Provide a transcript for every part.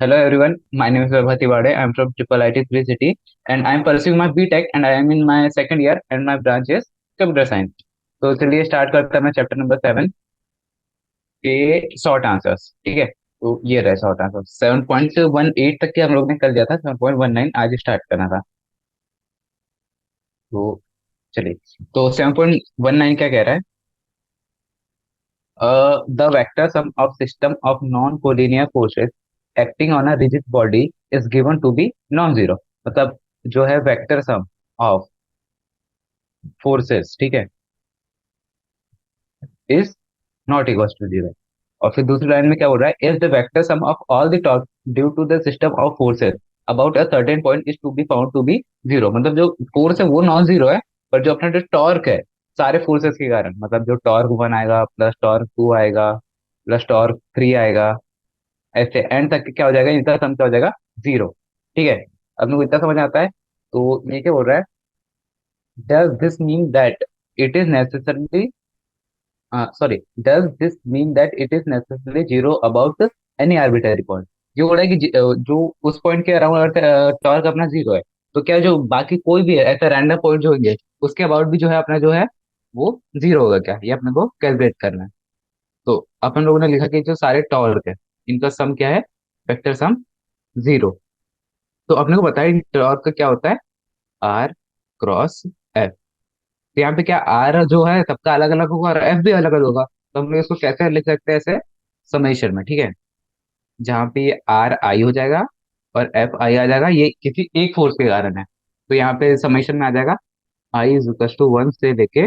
Hello everyone, my name is Vaibhav Tiwade. I am from Triple IT 3 City and I am pursuing my BTech and I am in my second year and my branch is Computer Science. तो चलिए start करते हैं मैं chapter number 7 के short answers. ठीक है, तो ये रहे शॉर्ट आंसर। 7.18 तक के हम लोग ने कर दिया था, 7.19 आज स्टार्ट करना था। तो चलिए, तो 7.19 क्या कह रहा है? The vector sum of system of non-collinear forces acting on a rigid body is given to be non-zero। मतलब जो है वेक्टर सम ऑफ फोर्सेस, ठीक है, is not equal to zero. और फिर दूसरी लाइन में क्या बोल रहा है? Is the vector sum of all the torque due to the system of forces about a certain point is to be found to be zero. मतलब जो फोर्स है वो नॉन जीरो है, पर जो अपना जो टॉर्क है सारे फोर्सेस के कारण, मतलब जो टॉर्क 1 आएगा प्लस टॉर्क 2 आएगा प्लस टॉर्क 3 आएगा, ऐसे एंड तक क्या हो जाएगा, इनका सम क्या हो जाएगा? जीरो। ठीक है, अब लोग इतना समझ आता है। तो ये क्या बोल रहा है? Does this mean that it is necessarily sorry, does this mean that it is necessarily zero about any arbitrary point? ये बोल रहा है कि जो उस पॉइंट के अराउंड टॉर्क अपना जीरो है, तो क्या जो बाकी कोई भी है ऐसा रैंडम पॉइंट जो होंगे उसके अबाउट भी जो है अपना जो है वो जीरो होगा क्या? ये अपने को कैलकुलेट करना है। तो अपन लोगों ने लिखा कि जो सारे टॉर्क है इनका सम क्या है? Vector sum zero. तो अपने को बताया टॉर्क का क्या होता है? R cross F. तो यहाँ पे क्या आर जो है सबका अलग अलग होगा और एफ भी अलग अलग होगा, तो हम लोग इसको कैसे लिख सकते हैं? ऐसे समेशन में, ठीक है, जहाँ पे ये आर आई हो जाएगा और एफ आई आ जाएगा, ये किसी एक फोर्स के कारण है। तो यहाँ पे समेशन में आ जाएगा आई इज इक्वल टू 1 से लेके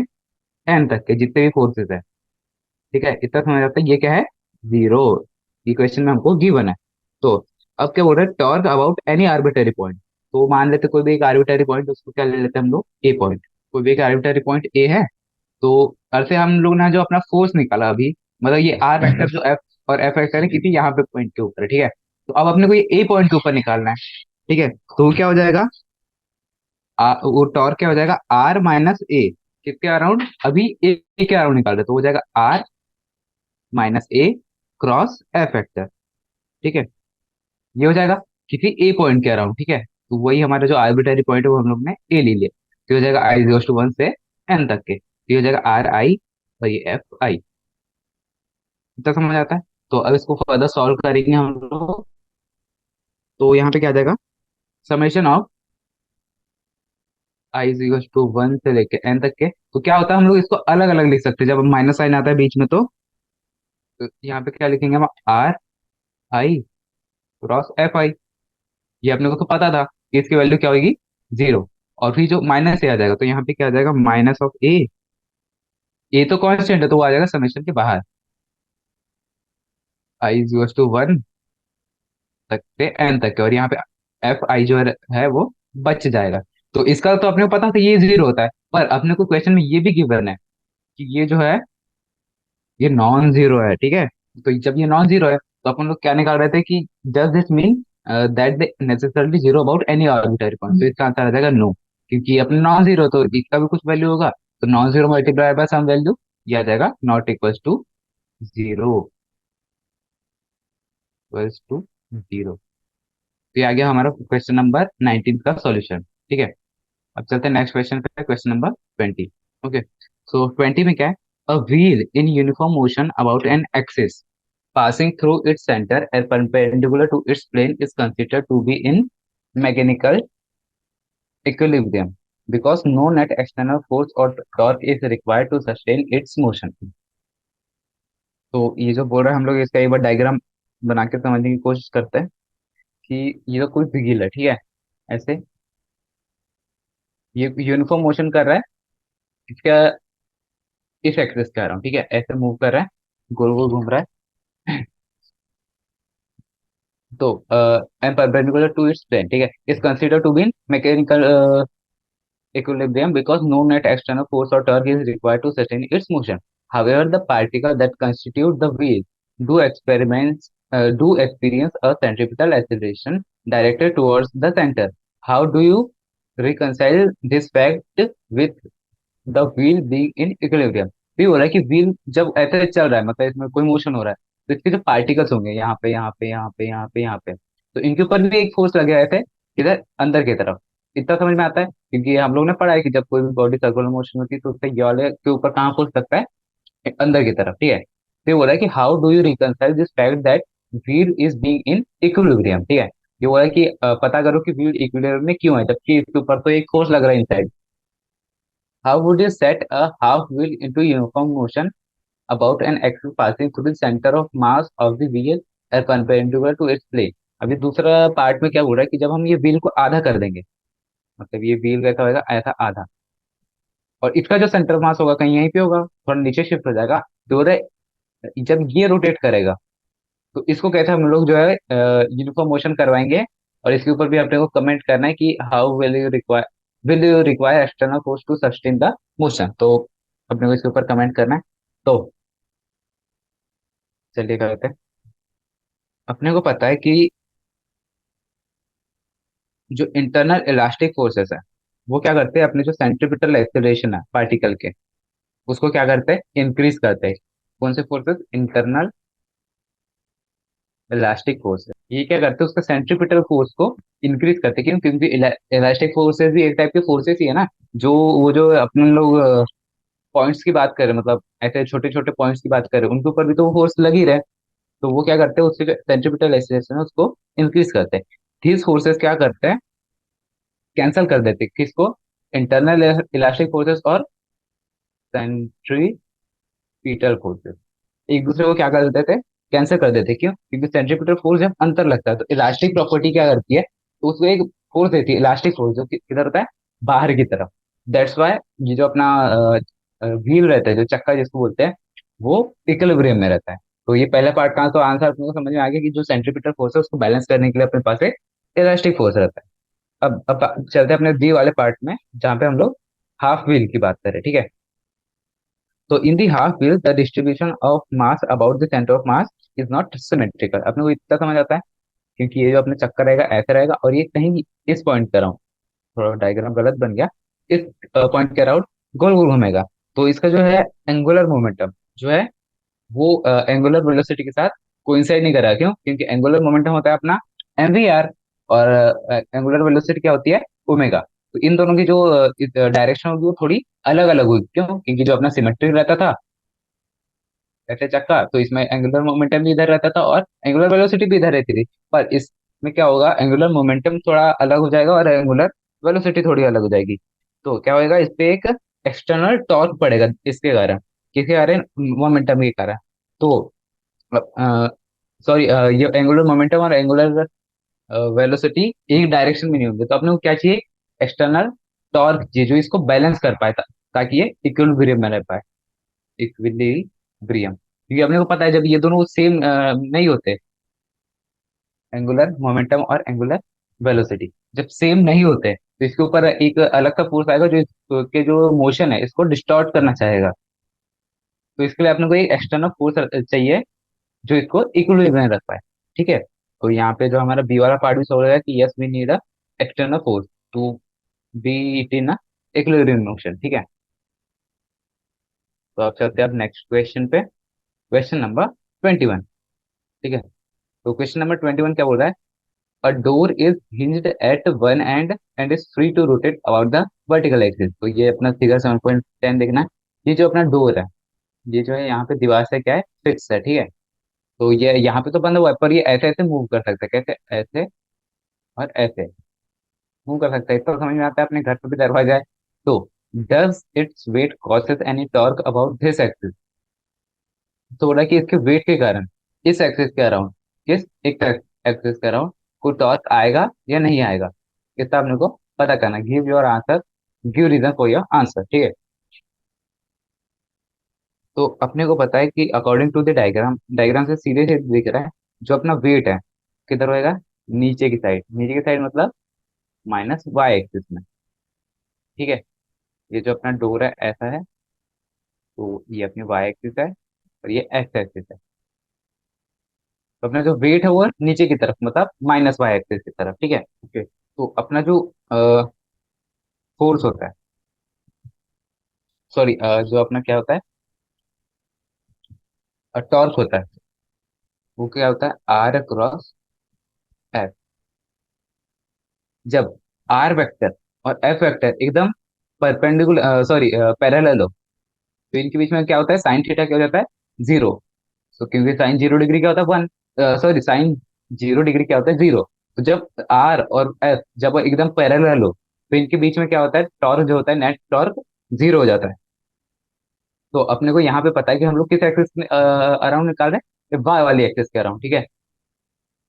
एन तक के जितने भी फोर्सेस है। ठीक है, इतना समझ आता है ये क्या है? जीरो। इक्वेशन में हमको गिवन है। तो अब क्या बोल रहे हैं? Torque about any arbitrary point. तो मान लेते कोई भी एक आर्बिटरी पॉइंट, उसको क्या ले लेते हैं हम लोग? ए पॉइंट। कोई भी एक आर्बिटरी पॉइंट ए है, तो अर्थ से हम लोग ने जो अपना फोर्स निकाला अभी, मतलब ये आर वेक्टर जो एफ और एफ वेक्टर है किसी यहाँ पे पॉइंट के ऊपर है, ठीक है। तो अब अपने को ये ए पॉइंट के ऊपर निकालना है, ठीक है। तो वो क्या हो जाएगा? वो टॉर्क क्या हो जाएगा? आर माइनस ए। किसके अराउंड? अभी ए के अराउंड निकाल रहे, तो हो जाएगा R minus A cross F vector. ठीक है, ये हो जाएगा किसी ए पॉइंट के अराउंड, ठीक है। तो वही हमारा जो आर्बिटरी पॉइंट है वो हम लोग ने ए ले लिया। तो हो जाएगा आई इज टू 1 से एन तक के, तो ये हो जाएगा आर आई और ये एफ आई। इतना समझ आता है। तो अब इसको फर्दर सॉल्व करेंगे हम लोग। तो यहाँ पे क्या आ जाएगा? Summation of I is equal to 1 से लेके एन तक के। तो क्या होता है, हम लोग इसको अलग अलग लिख सकते हैं जब माइनस साइन आता है बीच में। तो यहाँ पे क्या लिखेंगे हम? Are I cross F I. ये अपने को तो पता था कि इसकी वैल्यू क्या होगी? जीरो। और फिर जो माइनस ए आ जाएगा, तो यहाँ पे क्या आ जाएगा? माइनस ऑफ ए। ए तो कांस्टेंट है तो वो आ जाएगा समेशन के बाहर। आई इज इक्वल टू 1 तक से एन तक के, और यहाँ पे एफ आई जो है वो बच जाएगा। तो इसका तो अपने को पता था ये जीरो होता है, पर अपने को क्वेश्चन में ये भी गिवन है कि ये जो है ये नॉन जीरो है, ठीक है। तो जब ये नॉन जीरो है तो अपन लोग क्या निकाल रहे थे कि does this mean that they necessarily zero about any arbitrary point? तो इसका आंसर आ जाएगा नो, क्योंकि अपने नॉन जीरो तो इसका भी कुछ वैल्यू होगा। तो non zero multiply by some value, ये आ जाएगा not equals to zero, equals to zero. तो ये आ गया हमारा क्वेश्चन नंबर 19 का सॉल्यूशन, ठीक है। अब चलते हैं नेक्स्ट क्वेश्चन पे, क्वेश्चन नंबर 20। ओके, सो 20 में क्या है? A wheel in uniform motion about an axis passing through its center and perpendicular to its plane is considered to be in mechanical equilibrium because no net external force or torque is required to sustain its motion। तो ये जो बोल रहे हैं हम लोग इसका एक बार डायग्राम बना के समझने की कोशिश करते हैं कि ये तो कोई व्हील है, ठीक है, ऐसे ये यूनिफॉर्म मोशन कर रहा है। इसका इस एक्सिस कह रहा हूँ, ठीक है, ऐसे मूव कर रहा है, गोल गोल घूम रहा है। तो and perpendicular to its plane, ठीक है, is consider to be mechanical equilibrium because no net external force or torque is required to sustain its motion. However, the particles that constitute the wheel do experience a centripetal acceleration directed towards the center. How do you reconcile this fact with the wheel being in equilibrium? भी हो रहा है कि wheel जब ऐसे चल रहा है, मतलब इसमें कोई मोशन हो रहा है, तो इसके जो पार्टिकल्स होंगे यहाँ पे यहाँ पे यहाँ पे यहाँ पे यहाँ पे, तो इनके ऊपर भी एक फोर्स लगे रहते हैं इधर अंदर की तरफ। इतना समझ में आता है, क्योंकि हम लोग ने पढ़ा है कि जब कोई भी बॉडी सर्कुलर मोशन होती है तो उसके ये वाले के ऊपर कहाँ फोर्स लगता है, अंदर की तरफ, ठीक है। तो ये बोला है कि how do you reconcile this fact that wheel is being in equilibrium, ठीक है। ये बोला है कि पता करो कि व्हील इक्विलिब्रियम में क्यों है जबकि इसके ऊपर तो एक फोर्स लग रहा है inside. How would you set a half wheel into uniform motion about an axis passing through the center of mass of the wheel are perpendicular to its plane। अभी दूसरा पार्ट में क्या बोल रहा है कि जब हम ये व्हील को आधा कर देंगे, मतलब ये व्हील कैसा होगा, ऐसा आधा, और इसका जो सेंटर ऑफ मास होगा कहीं यहीं पे होगा, थोड़ा नीचे शिफ्ट हो जाएगा, तो बोल रहा है जब ये रोटेट करेगा तो इसको कहते हैं हम लोग जो है यूनिफॉर्म मोशन करवाएंगे। और इसके ऊपर भी अपने को कमेंट करना है कि how will you require external force to sustain the motion. तो अपने को इसके ऊपर कमेंट करना है। तो चलिए करते हैं। अपने को पता है कि जो इंटरनल इलास्टिक फोर्सेस है वो क्या करते हैं, अपने जो सेंट्रीपिटल एक्सेलरेशन है पार्टिकल के, उसको क्या करते हैं, इंक्रीज करते हैं। कौन से फोर्सेस, इंटरनल इलास्टिक फोर्स है, ये क्या करते हैं उसका सेंट्रीपिटल फोर्स को इंक्रीज करते हैं। क्यों? क्योंकि इलास्टिक फोर्सेस भी एक टाइप के फोर्सेस ही है ना। जो वो जो अपन लोग पॉइंट्स की बात करें, मतलब ऐसे छोटे छोटे पॉइंट्स की बात करें, उनके ऊपर भी तो वो फोर्स लग ही रहे। तो वो क्या करते हैं, उससे सेंट्रीपिटल एक्सेलरेशन है उसको इंक्रीज करते हैं। these फोर्सेस क्या करते हैं, कैंसल कर देते हैं किसको, इंटरनल इलास्टिक फोर्सेस और सेंट्रीपिटल फोर्सेस, एक दूसरे को क्या कर देते थे, कैंसिल कर देते। क्यों? क्योंकि सेंट्रीपिटल फोर्स जब अंतर लगता है तो इलास्टिक प्रॉपर्टी क्या करती है, तो उसको एक फोर्स देती है, इलास्टिक फोर्स, जो किधर होता है, बाहर की तरफ। दैट्स वाई ये जो अपना व्हील रहता है, जो चक्का जिसको बोलते हैं, वो इक्विलिब्रियम में रहता है। तो ये पहला पार्ट का तो आंसर अपने को समझ में आ गया कि जो सेंट्रीपिटल फोर्स है उसको बैलेंस करने के लिए अपने पास एक इलास्टिक फोर्स रहता है। अब चलते हैं अपने दी वाले पार्ट में, जहाँ पे हम लोग हाफ व्हील की बात करें, ठीक है। तो in the half wheel the distribution of mass about the centre of mass is not symmetrical. अपने को इतना समझ आता है, क्योंकि ये जो अपने चक्कर रहेगा ऐसा रहेगा, और ये कहीं इस पॉइंट कर रहा हूँ, थोड़ा डायग्राम गलत बन गया, इस पॉइंट के अराउंड गोल गोल घूमेगा। तो इसका जो है एंगुलर मोमेंटम जो है वो एंगुलर वेलोसिटी के साथ कोइंसाइड नहीं कर रहा है। क्यों? क्योंकि एंगुलर मोमेंटम होता है अपना mvr, और एंगुलर वेलोसिटी क्या होती है, ओमेगा। तो इन दोनों की जो डायरेक्शन होगी वो थोड़ी अलग अलग होगी। क्यों? क्योंकि जो अपना सिमेट्रिक रहता था ऐसे चक्का, तो इसमें एंगुलर मोमेंटम भी इधर रहता था और एंगुलर वेलोसिटी भी इधर रहती थी। पर इसमें क्या होगा, एंगुलर मोमेंटम थोड़ा अलग हो जाएगा और एंगुलर वेलोसिटी थोड़ी अलग हो जाएगी। तो क्या होएगा, इस पे एक एक्सटर्नल टॉर्क पड़ेगा इसके कारण, किसके कारण, मोमेंटम के कारण। तो सॉरी, ये एंगुलर मोमेंटम और एंगुलर वेलोसिटी एक डायरेक्शन में नहीं होंगे। तो अपने को क्या चाहिए, एक्सटर्नल टॉर्क चाहिए जो इसको बैलेंस कर पाए, ताकि ये इक्विलिब्रियम में रह पाए, इक्विलिब्रियम। क्योंकि अपने को पता है जब ये दोनों सेम नहीं होते, एंगुलर मोमेंटम और एंगुलर वेलोसिटी जब सेम नहीं होते, तो इसके ऊपर एक अलग सा फोर्स आएगा जो इसके जो मोशन है इसको डिस्टॉर्ट करना चाहेगा। तो इसके लिए अपने को एक एक्सटर्नल फोर्स चाहिए जो इसको इक्विलिब्रियम में रख पाए, ठीक है। तो यहाँ पे जो हमारा बी वाला पार्ट भी सॉल्व हो गया कि yes we need a external force to be it in equilibrium motion, ठीक है। तो अब चलते हैं अब नेक्स्ट क्वेश्चन पे, क्वेश्चन नंबर 21, ठीक है। तो क्वेश्चन नंबर 21 क्या बोल रहा है, a door is hinged at one end and is free to rotate about the vertical axis. तो ये अपना फिगर 7.10 देखना है। ये जो अपना डोर है, ये जो है यहाँ पे दीवार से क्या है, फिक्स है, ठीक है। तो ये यहाँ पे तो बंद हुआ है, पर ये ऐसे ऐसे मूव कर सकता है, कैसे, ऐसे और ऐसे मूव कर सकता है। इतना समझ में आता है, अपने घर पे भी दरवाजा है। तो does its weight causes any torque about this axis. तो बोला कि इसके वेट के कारण इस एक्सिस के अराउंड, किस एक एक्सिस के अराउंड कोई टॉर्क आएगा या नहीं आएगा, इतना अपने को पता करना। Give your answer, give reason for your answer, ठीक है। तो अपने को पता है कि according to the diagram, diagram से सीधे से दिख रहा है जो अपना वेट है किधर होएगा, नीचे की साइड, नीचे की साइड मतलब माइनस वाई एक्सिस में, ठीक है। ये जो अपना डोर है ऐसा है, तो ये अपनी वाई एक्सिस है और ये एक्स एक्सिस है। तो अपना जो वेट है वो नीचे की तरफ, मतलब माइनस वाई एक्सिस की तरफ, ठीक है। ओके। तो अपना जो फोर्स होता है, सॉरी, जो अपना क्या होता है, टॉर्क होता है, वो क्या होता है, आर क्रॉस एफ। जब आर वेक्टर और एफ वेक्टर एकदम परपेंडिकुलर सॉरी पैरेलल हो, तो इनके बीच में क्या होता है, साइन थीटा क्या हो जाता है, जीरो। तो क्योंकि साइन 0 डिग्री क्या होता है, वन, सॉरी साइन 0 डिग्री क्या होता है, जीरो। तो जब आर और एफ जब वो एकदम पैरेलल हो, तो इनके बीच में क्या होता है, टॉर्क जो होता है, नेट टॉर्क जीरो हो जाता है। तो अपने को यहाँ पे पता है कि हम लोग किस एक्सिस अराउंड निकाल रहे हैं, वाई वाली एक्सिस के अराउंड, ठीक है।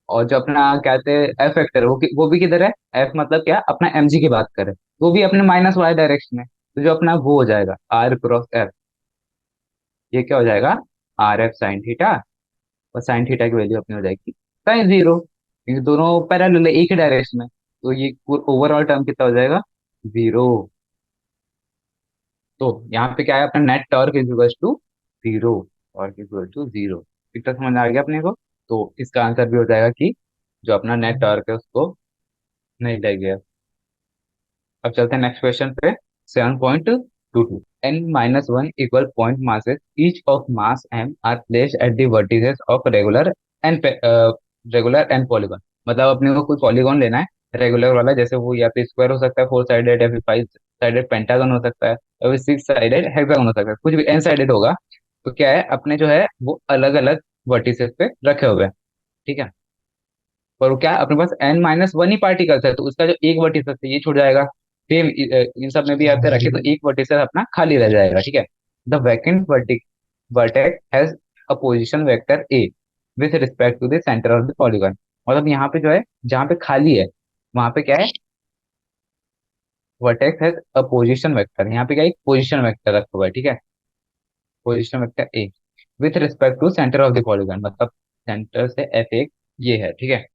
और जो अपना कहते हैं एफ वेक्टर, वो भी किधर है, एफ मतलब क्या, अपना एम जी की बात करें, वो भी अपने माइनस वाई डायरेक्शन में। तो जो अपना वो हो जाएगा आर क्रॉस एफ, ये क्या हो जाएगा, आर एफ साइन थीटा। और साइन थीटा की वैल्यू अपनी हो जाएगी साइन जीरो, क्योंकि दोनों पैरेलल है, एक ही डायरेक्शन में। तो ये ओवरऑल टर्म कितना हो जाएगा, जीरो। तो यहाँ पे क्या है, अपना net torque is equal to zero, torque is equal to zero. इतना समझ आ गया अपने को। तो इसका आंसर भी हो जाएगा कि जो अपना नेट टॉर्क है उसको नहीं लगेगा। अब चलते हैं नेक्स्ट क्वेश्चन पे। 7.22 n-1 equal point masses, each of mass m are placed at the vertices of regular n polygon। मतलब अपने को कोई पॉलीगॉन लेना है रेगुलर वाला, जैसे वो या तो स्क्वायर हो सकता है, 4 साइडेड, या फिर 5 साइडेड पेंटागन हो सकता है, या फिर 6 साइडेड हेक्सागन हो सकता है, कुछ भी n साइडेड होगा। तो क्या है, अपने जो है वो अलग अलग वर्टिसेस पे रखे हुए हैं, ठीक है। और वो क्या है, अपने पास n-1 ही पार्टिकल्स है, तो उसका जो एक वर्टिसेस है ये छूट जाएगा। सेम इन सब में भी आपने रखे तो एक वर्टिसेस अपना खाली रह जाएगा, ठीक है। The vacant vertex has a position vector A with respect to the centre of the polygon. मतलब यहाँ पे जो है, जहाँ पे खाली है वहां पे क्या है, vertex has a position vector, यहाँ पे क्या है, एक पोजीशन वेक्टर रखा हुआ है, ठीक है। Position vector A with respect to centre of the polygon, मतलब सेंटर से एफ एक ये है, ठीक है।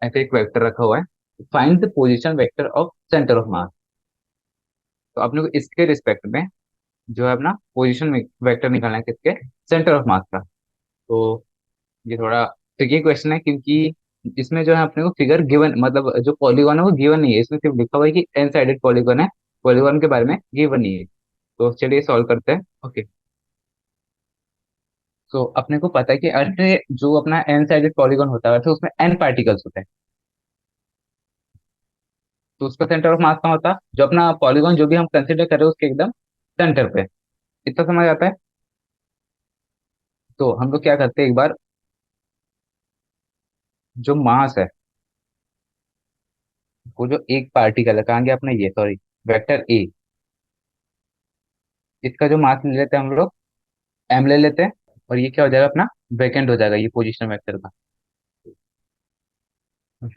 ऐसे एक वेक्टर रखा हुआ है, find the position vector of centre of मास। तो अपने को इसके रिस्पेक्ट में जो है अपना पोजीशन वेक्टर निकालना है, किसके, सेंटर ऑफ मास का। तो ये थोड़ा ट्रिकी क्वेश्चन है, क्योंकि इसमें जो है अपने को फिगर गिवन, मतलब जो पॉलीगॉन है वो गिवन नहीं है, इसमें सिर्फ लिखा हुआ है कि एन साइडेड पॉलीगॉन है, पॉलीगॉन के बारे में गिवन नहीं है। तो चलिए सॉल्व करते हैं, ओके। तो अपने को पता है कि अर्थ जो अपना एन साइडेड पॉलीगॉन होता है, तो उसमें एन पार्टिकल्स होते हैं। तो उसका सेंटर ऑफ मास कहाँ होता है, जो अपना पॉलीगॉन जो भी हम कंसिडर कर रहे हैं उसके एकदम सेंटर पे। इतना समझ आता है। तो हम लोग क्या करते हैं, एक बार जो मास है, वो जो एक पार्टिकल है, कहाँ गया अपना ये, सॉरी, वेक्टर ए, इसका जो मास ले लेते हैं हम लोग, एम ले लेते हैं। और ये क्या हो जाएगा अपना, वैकेंट हो जाएगा ये पोजीशन वेक्टर का।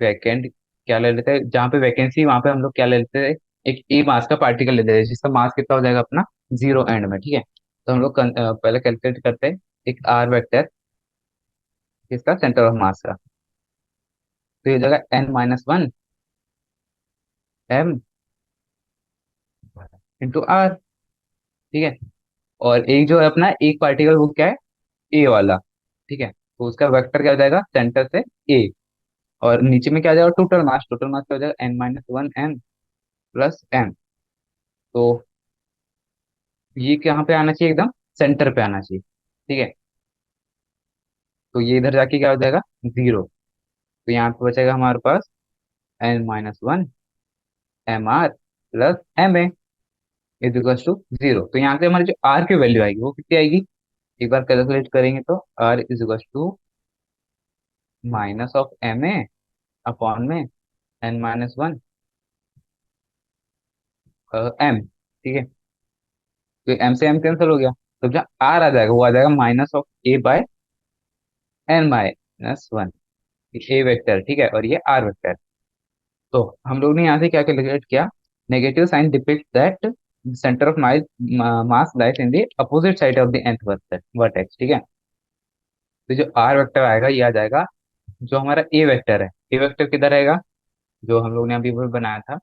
वैकेंट क्या ले लेते हैं, जहाँ पे वैकेंसी वहां पे हम लोग क्या ले लेते हैं, एक ए मास का पार्टिकल ले लेते हैं, जिसका मास कितना हो जाएगा अपना, जीरो एंड में, ठीक है। तो हम लोग पहले कैलकुलेट करते हैं एक आर वेक्टर, इसका सेंटर ऑफ मास का। तो ये हो जाएगा n-1 m इंटू आर, ठीक है। और एक जो है अपना एक पार्टिकल, वो क्या है, ए वाला, ठीक है। तो उसका वेक्टर क्या हो जाएगा, सेंटर से ए। और नीचे में क्या आ जाएगा, टोटल मास क्या हो जाएगा, n-1 m प्लस m। तो ये कहाँ पे आना चाहिए, एकदम सेंटर पे आना चाहिए, ठीक है। तो ये इधर जाके क्या हो जाएगा, जीरो। तो यहाँ पे बचेगा हमारे पास n-1 M R plus M A is equal to zero. तो यहाँ से हमारी जो आर की वैल्यू आएगी वो कितनी आएगी, एक बार कैलकुलेट करेंगे तो R is equal to minus of M A upon में n-1 एम, ठीक है। तो एम से एम कैंसिल हो गया, तो जो आर आ जाएगा वो आ जाएगा minus of A by n-1, A vector, ठीक है, और ये आर वेक्टर। तो हम लोग ने यहाँ से क्या कैलकुलेट किया, negative sign depict that centre of mass lies in the opposite side of the nth vertex, ठीक है। तो जो आर वेक्टर आएगा ये आ जाएगा, जो हमारा ए वेक्टर है, ए वेक्टर किधर रहेगा, जो हम लोग ने अभी वो बनाया था,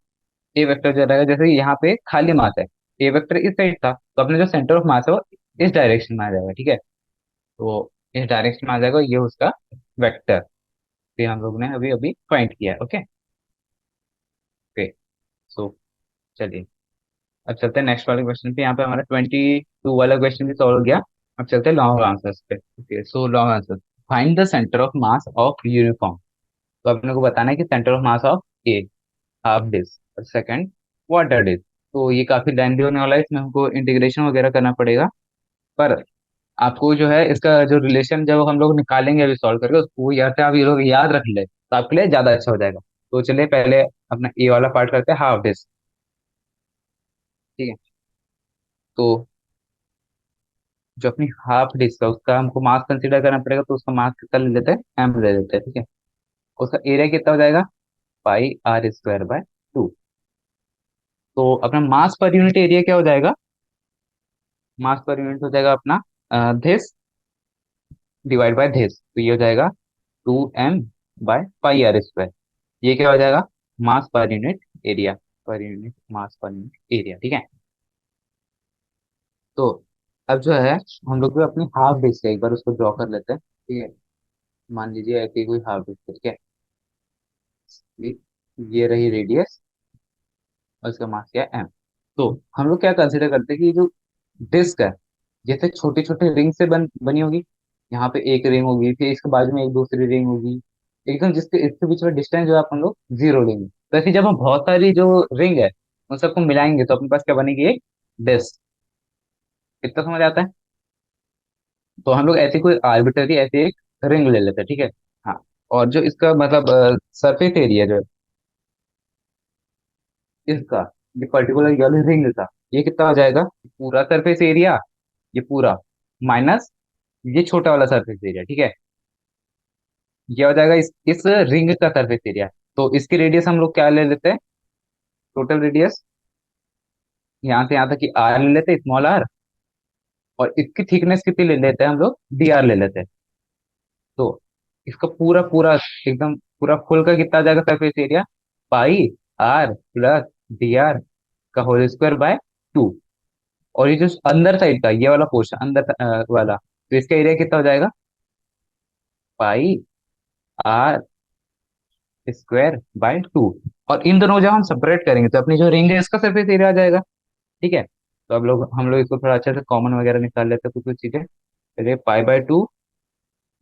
ए वेक्टर जो रहेगा, जैसे यहाँ पे खाली मास है, ए वेक्टर इस साइड था, तो अपने जो सेंटर ऑफ मास है वो इस डायरेक्शन में आ जाएगा, ठीक है। तो इस डायरेक्शन में आ जाएगा, ये उसका वेक्टर। तो ये हम लोग ने अभी अभी फाइंड किया है, ओके ओके। सो चलिए अब चलते हैं नेक्स्ट वाले क्वेश्चन पे। यहाँ पे हमारा 22 वाला क्वेश्चन भी सॉल्व हो गया। अब चलते हैं लॉन्ग आंसर्स पे, okay. So long answer, find the centre of mass of uniform. तो अपने को बताना है कि centre of mass of a half disc और सेकंड वाटर डिस्क। तो ये काफी लेंदी होने वाला है, इसमें हमको इंटीग्रेशन वगैरह करना पड़ेगा। पर आपको जो है इसका जो रिलेशन जब हम लोग निकालेंगे अभी सॉल्व करके उसको, या तो आप ये लोग याद रख ले तो आपके लिए ज्यादा अच्छा हो जाएगा। तो चलिए पहले अपना ए वाला पार्ट करते हैं, हाफ डिस्क। ठीक है। तो जो अपनी हाफ डिस्क है उसका हमको मास कंसीडर करना पड़ेगा, तो उसका मास कितना ले लेते हैं, एम ले लेते हैं। ठीक है। उसका एरिया कितना हो जाएगा, पाई आर स्क्वायर बाय 2। तो अपना मास पर यूनिट एरिया क्या हो जाएगा, मास पर यूनिट हो जाएगा अपना this डिवाइड बाय this, तो ये हो जाएगा 2m bye pi are square. ये क्या हो जाएगा, mass per unit area, per unit mass per unit area. ठीक है। तो अब जो है हम लोग भी अपनी हाफ डिस्क है, एक बार उसको ड्रॉ कर लेते हैं। ठीक है। मान लीजिए ऐसी कोई हाफ डिस्क है। ठीक है। ये ये रही रेडियस और इसका मास क्या है, एम। तो हम लोग क्या कंसिडर करते हैं कि ये जो डिस्क है जैसे छोटे छोटे रिंग से बनी होगी। यहाँ पे एक रिंग होगी, फिर इसके बाजू में एक दूसरी रिंग होगी, एकदम जिसके इसके बीच में डिस्टेंस जो है अपन लोग जीरो लेंगे। तो ऐसे जब हम बहुत सारी जो रिंग है उन सबको मिलाएंगे तो अपने पास क्या बनेगी, एक डिस्क। इतना समझ आता है। तो हम लोग ऐसे कोई आर्बिटरी ऐसे एक रिंग ले लेते हैं। ठीक है। हाँ। और जो इसका मतलब सरफेस एरिया जो है इसका, ये पर्टिकुलर वाली रिंग का, ये कितना हो जाएगा, पूरा सरफेस एरिया, ये पूरा माइनस ये छोटा वाला सरफेस एरिया। ठीक है। ये हो जाएगा इस रिंग का सरफेस एरिया। तो इसकी रेडियस हम लोग क्या ले लेते हैं, टोटल रेडियस यहाँ से यहाँ तक की आर ले लेते हैं, स्मॉल आर। और इसकी थिकनेस कितनी ले लेते हैं हम लोग, डी आर ले लेते हैं। तो इसका पूरा पूरा एकदम पूरा फुल का कितना आ जाएगा surface area, pi R plus D R का होल स्क्वायर बाय 2। और ये जो अंदर साइड का ये वाला पोर्शन अंदर वाला, तो इसका एरिया कितना हो जाएगा, पाई आर स्क्वायर बाय 2। और इन दोनों को जब हम सेपरेट करेंगे तो अपनी जो रिंग है इसका सरफेस एरिया आ जाएगा। ठीक है। तो अब लोग हम लोग इसको थोड़ा अच्छे से कॉमन वगैरह निकाल लेते हैं कुछ कुछ चीजें। चलिए पाई बाय 2,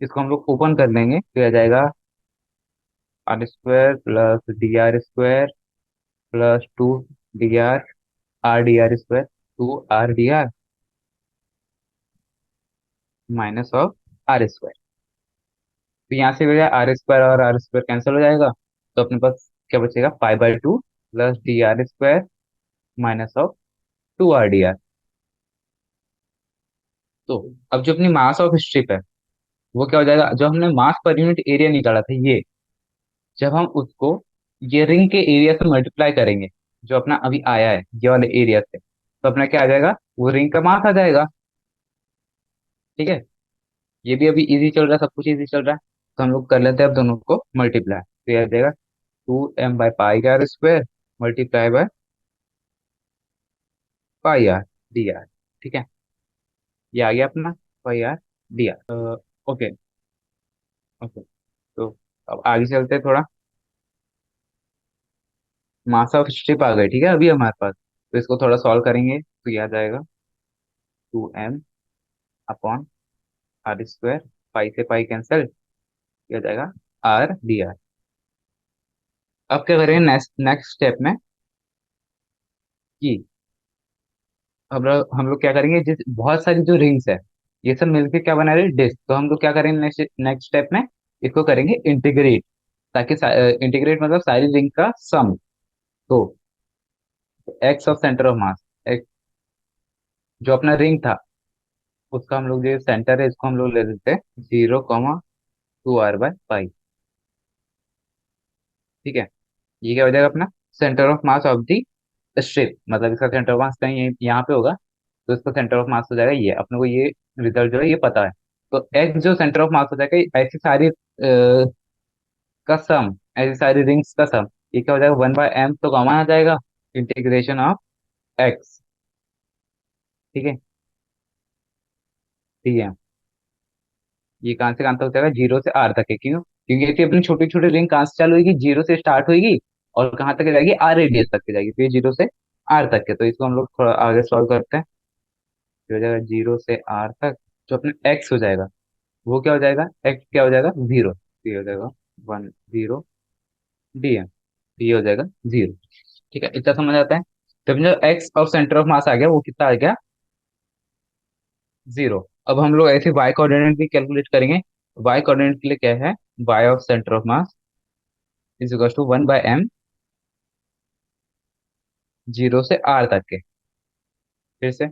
इसको हम लोग ओपन कर लेंगे तो आ जाएगा R square plus D R square plus 2 D R D R square, 2 R D R minus of R square. तो यहाँ से भैया आर स्क्वायर और आर स्क्वायर कैंसिल हो जाएगा। तो अपने पास क्या बचेगा, pi by 2 plus D R square minus of 2 R D R. तो अब जो अपनी मास ऑफ स्ट्रिप है वो क्या हो जाएगा, जो हमने मास पर यूनिट एरिया निकाला था ये, जब हम उसको ये रिंग के एरिया से मल्टीप्लाई करेंगे जो अपना अभी आया है ये वाले एरिया से, तो अपना क्या आ जाएगा, वो रिंग का मास आ जाएगा। ठीक है। ये भी अभी इजी चल रहा है, सब कुछ इजी चल रहा है। तो हम लोग कर लेते हैं अब दोनों को मल्टीप्लाई, तो ये आ जाएगा 2m/π² multiply by pi r D r. ठीक है। ये आ गया अपना pi r D r. Okay. Okay. तो अब आगे चलते हैं थोड़ा। मास ऑफ स्ट्रिप आ गए, ठीक है, अभी हमारे पास। तो इसको थोड़ा सॉल्व करेंगे तो ये आ जाएगा 2m/r², पाई से पाई कैंसिल, ये आ जाएगा आर डी आर। अब क्या करेंगे नेक्स्ट नेक्स्ट स्टेप में कि हम लोग क्या करेंगे, जिस बहुत सारी जो रिंग्स है ये सब मिलकर क्या बना रहे हैं, डिस्क। तो हम लोग क्या करेंगे नेक्स्ट नेक्स्ट स्टेप में, इसको करेंगे इंटीग्रेट, ताकि इंटीग्रेट मतलब सारी रिंग का सम। तो एक्स ऑफ सेंटर ऑफ मास, जो अपना रिंग था उसका हम लोग जो सेंटर है इसको हम लोग ले लेते हैं 0,2r/पाई। ठीक है। ये क्या हो जाएगा अपना centre of mass of the strip, मतलब इसका सेंटर ऑफ मास कहीं यहाँ पे होगा। तो इसका सेंटर ऑफ मास हो जाएगा ये, अपने को ये रिजल्ट जो है ये पता है। तो एक्स जो सेंटर ऑफ मास हो जाएगा, ऐसी सारी का सम, ऐसी सारी रिंग्स का सम, ये क्या हो जाएगा 1/m, तो कॉमन आ जाएगा इंटीग्रेशन ऑफ एक्स। ठीक है। ठीक है। ये कहाँ से कहाँ तक हो जाएगा, 0 से r तक है। क्यों, क्योंकि ऐसी अपनी छोटी छोटी रिंग कहाँ से चालू होगी, 0 से स्टार्ट होगी और कहाँ तक जाएगी, आर रेडियस तक के जाएगी। तो ये 0 से r तक है, तो इसको हम लोग थोड़ा आगे सॉल्व करते हैं। ये हो जाएगा 0 से r तक, जो अपना x हो जाएगा वो क्या हो जाएगा, x क्या हो जाएगा 0, तो ये हो जाएगा 10 dm। तो ये हो जाएगा 0। ठीक है, इतना समझ आता है। तो अपना जो x of centre of mass आ गया वो कितना आ गया, 0। अब हम लोग ऐसे वाई कोऑर्डिनेट भी कैलकुलेट करेंगे। वाई कोऑर्डिनेट के लिए क्या है, Y of centre of mass is equal to 1/m, 0 से r तक के। फिर से,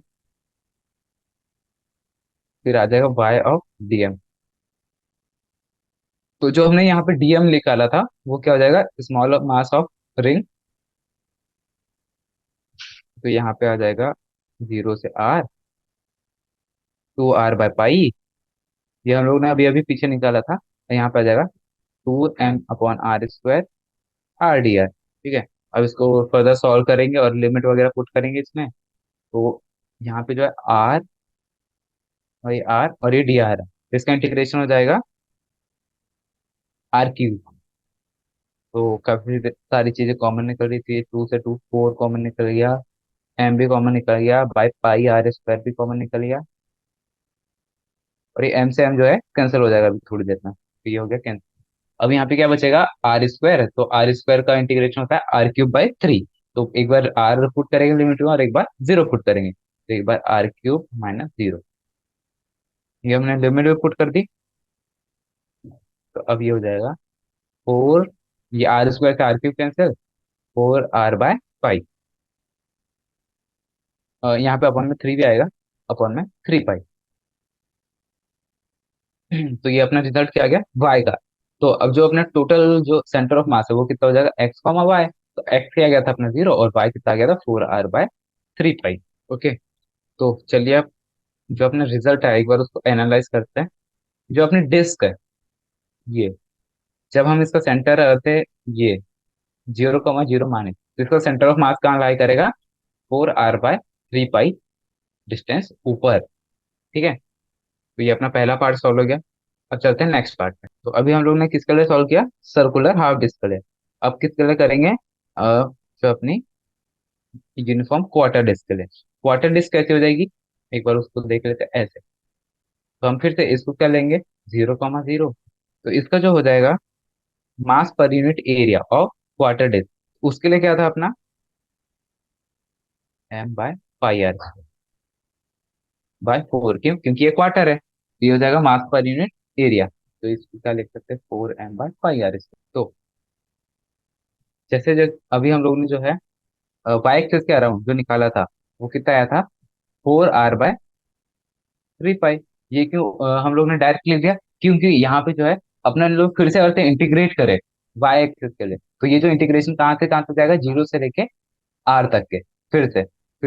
फिर आ जाएगा वाई ऑफ dm। तो जो हमने यहाँ पे dm निकाला था वो क्या हो जाएगा, स्मॉल मास ऑफ रिंग। तो यहाँ पे आ जाएगा 0 से r, 2r/पाई। ये हम लोग ने अभी अभी पीछे निकाला था, तो यहाँ पे आ जाएगा 2m/r², r dr। ठीक है। अब इसको फर्दर सॉल्व करेंगे और लिमिट वगैरह पुट करेंगे इसमें। तो यहाँ पे जो है r और ये r और ये dr है, तो इसका इंटीग्रेशन हो जाएगा r³। तो काफी सारी चीजें कॉमन निकल रही थी, 2 से 2 4 कॉमन निकल गया, m भी कॉमन निकल गया, बाई पाई r² भी कॉमन निकल गया, और ये m से m जो है कैंसिल हो जाएगा अभी थोड़ी देर में, तो ये हो गया कैंसिल। अब यहाँ पे क्या बचेगा, r²। तो r² का इंटीग्रेशन होता है r³/3। तो एक बार r पुट करेंगे लिमिट में और एक बार 0 पुट करेंगे, तो एक बार r³ - 0। ये हमने लिमिट में पुट कर दी। तो अब ये हो जाएगा 4, ये r² से r³ कैंसिल, 4r/पाई। यहाँ पे अपॉन में 3 भी आएगा, अपॉन में 3 पाई। तो ये अपना रिजल्ट क्या आ गया, y का। तो अब जो अपना टोटल जो सेंटर ऑफ मास है वो कितना हो जाएगा, x, y। तो x क्या गया था अपना 0 और y कितना आ गया था 4r/3 पाई। ओके। तो चलिए अब जो अपना रिजल्ट है एक बार उसको एनालाइज करते हैं। जो अपनी डिस्क है ये, जब हम इसका सेंटर रहते ये 0,0 माने तो इसका सेंटर ऑफ मास कहाँ लाई करेगा, 4r/3 पाई डिस्टेंस ऊपर। ठीक है। तो ये अपना पहला पार्ट सॉल्व हो गया। अब चलते हैं नेक्स्ट पार्ट पे। तो अभी हम लोग ने किसके लिए सॉल्व किया, सर्कुलर हाफ डिस्क के लिए। अब किसके लिए करेंगे, जो अपनी यूनिफॉर्म क्वार्टर डिस्क के लिए। क्वार्टर डिस्क कैसे हो जाएगी, एक बार उसको देख लेते हैं ऐसे। तो हम फिर से इसको क्या लेंगे, 0,0। तो इसका जो हो जाएगा mass per unit area of quarter disc, उसके लिए क्या था अपना m/πr/4। क्यों, क्योंकि ये क्वार्टर है, तो ये हो जाएगा मास पर यूनिट एरिया। तो इसको क्या लिख सकते हैं, 4m/πr। तो जैसे जो अभी हम लोग ने जो है वाई एक्सिस के अराउंड जो निकाला था वो कितना आया था, 4r/3 पाई। ये क्यों हम लोग ने डायरेक्ट लिख दिया, क्योंकि यहाँ पे जो है अपना लोग फिर से करते इंटीग्रेट करे वाई एक्सिस के लिए। तो ये जो इंटीग्रेशन कहाँ से जाएगा, 0 से लेके r तक के, फिर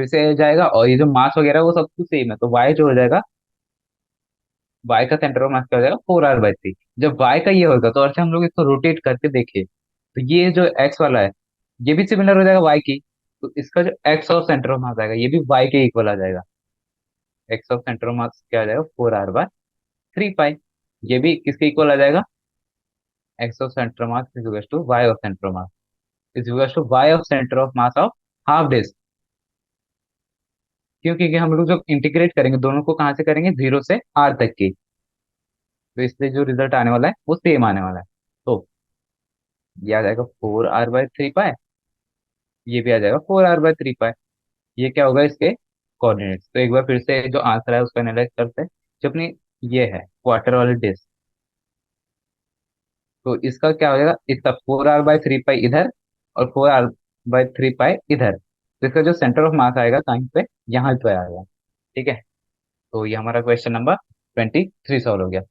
से जाएगा। और ये जो मास वगैरह वो सब कुछ सेम है, तो y जो हो जाएगा, y का सेंटर ऑफ मास क्या हो जाएगा, 4r/3। जब y का ये होगा तो अच्छा हम लोग इसको रोटेट करके देखें, तो ये जो x वाला है ये भी सिमिलर हो जाएगा y की। तो इसका जो x ऑफ सेंटर ऑफ मास आएगा ये भी y के इक्वल आ जाएगा। x ऑफ सेंटर ऑफ मास क्या आ जाएगा, 4r/3 पाई। ये भी किसके इक्वल आ जाएगा, x of centre of mass is equal to y of centre of mass is equal to y of centre of mass of half disc. क्यों, क्योंकि हम लोग जब इंटीग्रेट करेंगे दोनों को कहाँ से करेंगे, 0 से r तक की। तो इसलिए जो रिजल्ट आने वाला है वो सेम आने वाला है। तो ये आ जाएगा 4r/3 पाई, ये भी आ जाएगा 4r/3 पाई। ये क्या होगा, इसके कोऑर्डिनेट्स। तो एक बार फिर से जो आंसर है उसको एनालाइज करते हैं। जो अपनी ये है क्वार्टर वाली डिस्क, तो इसका क्या हो जाएगा, इसका 4r/3 पाई इधर और 4r/3 पाई इधर। तो इसका जो सेंटर ऑफ मास आएगा कहीं पे, यहाँ पे आएगा। ठीक है। तो ये हमारा क्वेश्चन नंबर 23 सॉल्व हो गया।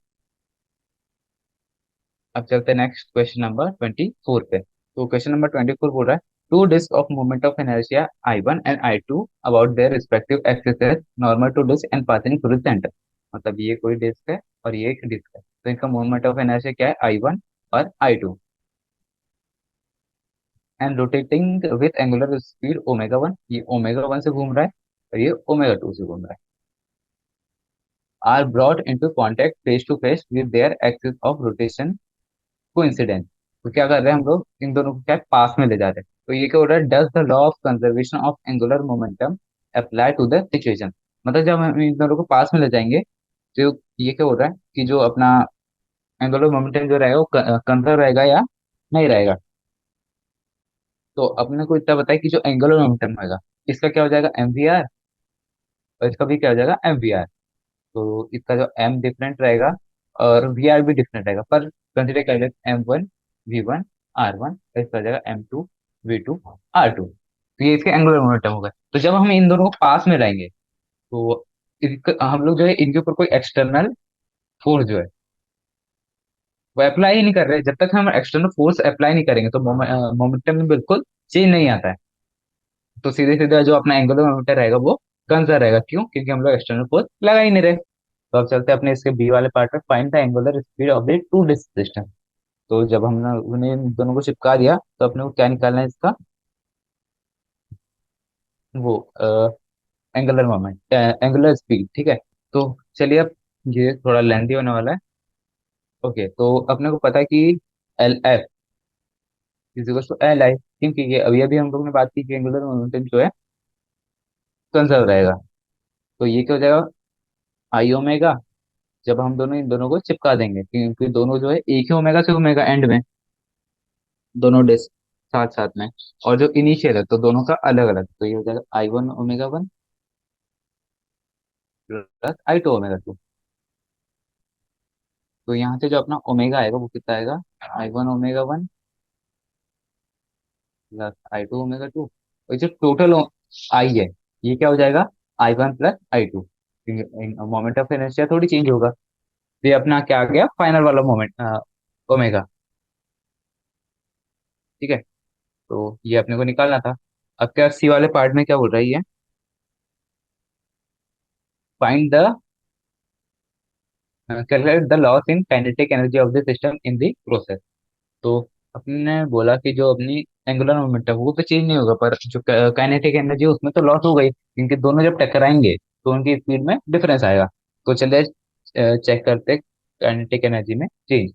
अब चलते हैं नेक्स्ट क्वेश्चन नंबर 24 पे। तो क्वेश्चन नंबर 24 बोल रहा है, two disc of moment of inertia I1 and I2 about their respective axis normal to disc and passing through the centre. मतलब ये कोई डिस्क है और ये एक डिस्क है, तो इनका मोमेंट ऑफ इनर्शिया क्या है, I1 और I2, and rotating with angular speed ω1। ये ω1 से घूम रहा है और ये ω2 से घूम रहा है। Are brought into contact face to face with their axis of rotation coincidence. तो क्या कर रहे हैं हम लोग, इन दोनों को क्या है, पास में ले जा रहे हैं। तो ये क्या हो रहा है, does the law of conservation of angular momentum apply to the situation. मतलब जब हम इन दोनों को पास में ले जाएंगे तो ये क्या हो रहा है कि जो अपना एंगुलर मोमेंटम जो रहेगा वो कंजर्व रहेगा या नहीं रहेगा। तो अपने को इतना बताया कि जो एंगुलर मोमेंटम होगा इसका क्या हो जाएगा एम वी आर, और इसका भी क्या हो जाएगा एम वी आर। तो इसका जो एम डिफरेंट रहेगा और वी आर भी डिफरेंट रहेगा, पर कंसिडर कर लेते M one V one R one, इसका हो जाएगा M two V two R two. तो ये इसके एंगुलर मोमेंटम होगा। तो जब हम इन दोनों को पास में लाएंगे तो हम लोग जो है इनके ऊपर कोई एक्सटर्नल फोर्स जो है वो अप्लाई ही नहीं कर रहे। जब तक हम एक्सटर्नल फोर्स अप्लाई नहीं करेंगे तो मोमेंटम में बिल्कुल चेंज नहीं आता है। तो सीधे सीधे जो अपना एंगुलर मोमेंटम रहेगा वो कंजर्व रहेगा। क्यों? क्योंकि हम लोग एक्सटर्नल फोर्स लगा ही नहीं रहे। तो अब चलते हैं अपने इसके बी वाले पार्ट में, find the angular speed of the two disc system. तो जब हमने उन्हें इन दोनों को चिपका दिया तो अपने को क्या निकालना है इसका, वो एंगुलर मोमेंट एंगुलर स्पीड। ठीक है। तो चलिए अब ये थोड़ा लेंथी होने वाला है। ओके, तो अपने को पता है कि L F is equal to L I, क्योंकि ये अभी अभी हम लोग ने बात की कि एंगुलर मोमेंटम जो है कंजर्व रहेगा। तो ये क्या हो जाएगा आई ओमेगा, जब हम दोनों इन दोनों को चिपका देंगे, क्योंकि दोनों जो है एक ही ओमेगा से ओमेगा एंड में, दोनों डिस्क साथ साथ में। और जो इनिशियल है तो दोनों का अलग अलग, तो ये हो जाएगा I one omega one plus I two omega two. तो यहाँ से जो अपना ओमेगा आएगा वो कितना आएगा, I one omega one plus I two omega two. और जो टोटल आई है ये क्या हो जाएगा I one plus I two. Moment of inertia थोड़ी चेंज होगा। तो ये अपना क्या आ गया फाइनल वाला मोमेंट ओमेगा। ठीक है। तो ये अपने को निकालना था। अब क्या सी वाले पार्ट में क्या बोल रही है, find the calculate the loss in kinetic energy of the system in the process. तो अपने बोला कि जो अपनी एंगुलर मोमेंटम वो तो चेंज नहीं होगा, पर जो काइनेटिक एनर्जी उसमें तो लॉस हो गई, क्योंकि दोनों जब टकराएंगे तो उनकी स्पीड में डिफरेंस आएगा। तो चलिए चेक करते काइनेटिक एनर्जी में चेंज।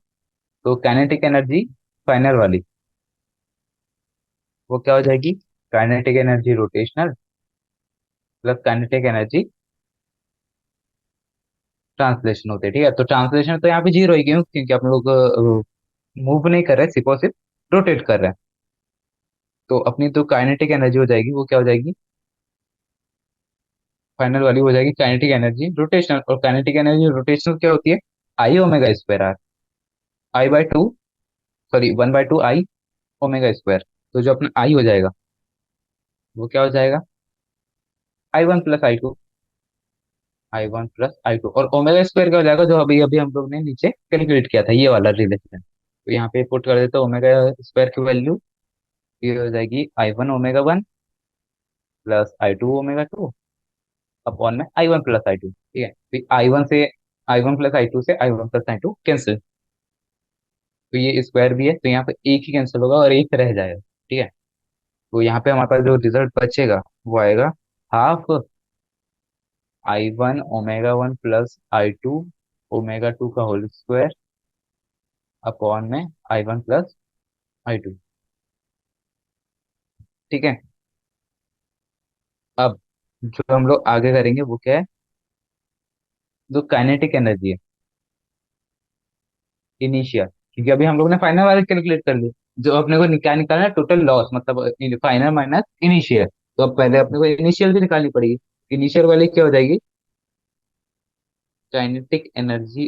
तो काइनेटिक एनर्जी फाइनल वाली वो क्या हो जाएगी, kinetic energy rotational plus kinetic energy translation होते हैं। ठीक है। तो ट्रांसलेशन तो यहाँ पे जीरो ही, क्यों? क्योंकि आप लोग मूव नहीं कर रहे, सिर्फ और सिर्फ रोटेट कर रहे हैं। तो अपनी तो काइनेटिक एनर्जी हो जाएगी वो क्या हो जाएगी, फाइनल वाली हो जाएगी काइनेटिक एनर्जी रोटेशनल। और काइनेटिक एनर्जी रोटेशनल क्या होती है, I omega square r, I by two, sorry one by two I omega square. तो जो अपना आई हो जाएगा वो क्या हो जाएगा I one plus I two, I one plus I two. और ओमेगा स्क्वायर क्या हो जाएगा, जो अभी अभी हम लोग ने नीचे कैलकुलेट किया था ये वाला रिलेशन। तो यहाँ पे पुट कर देते ओमेगा स्क्वायर की वैल्यू, ये हो जाएगी I one omega one plus I two omega two upon में I one plus I two. ठीक है। फिर आई वन से I one plus I two से I one plus I two cancel, तो ये स्क्वायर भी है तो यहाँ पे एक ही कैंसिल होगा और एक रह जाएगा। ठीक है। तो यहाँ पे हमारे पास जो रिजल्ट बचेगा वो आएगा half I one omega one plus I two omega two का होल स्क्वायर अपॉन में I one plus I two. ठीक है। अब जो हम लोग आगे करेंगे वो क्या है, जो काइनेटिक एनर्जी है इनिशियल, क्योंकि अभी हम लोग ने फाइनल वाले कैलकुलेट कर ली। जो अपने को क्या निकालना है टोटल लॉस, मतलब फाइनल माइनस इनिशियल। तो अब पहले अपने को इनिशियल भी निकालनी पड़ेगी। इनिशियल वाली क्या हो जाएगी, काइनेटिक एनर्जी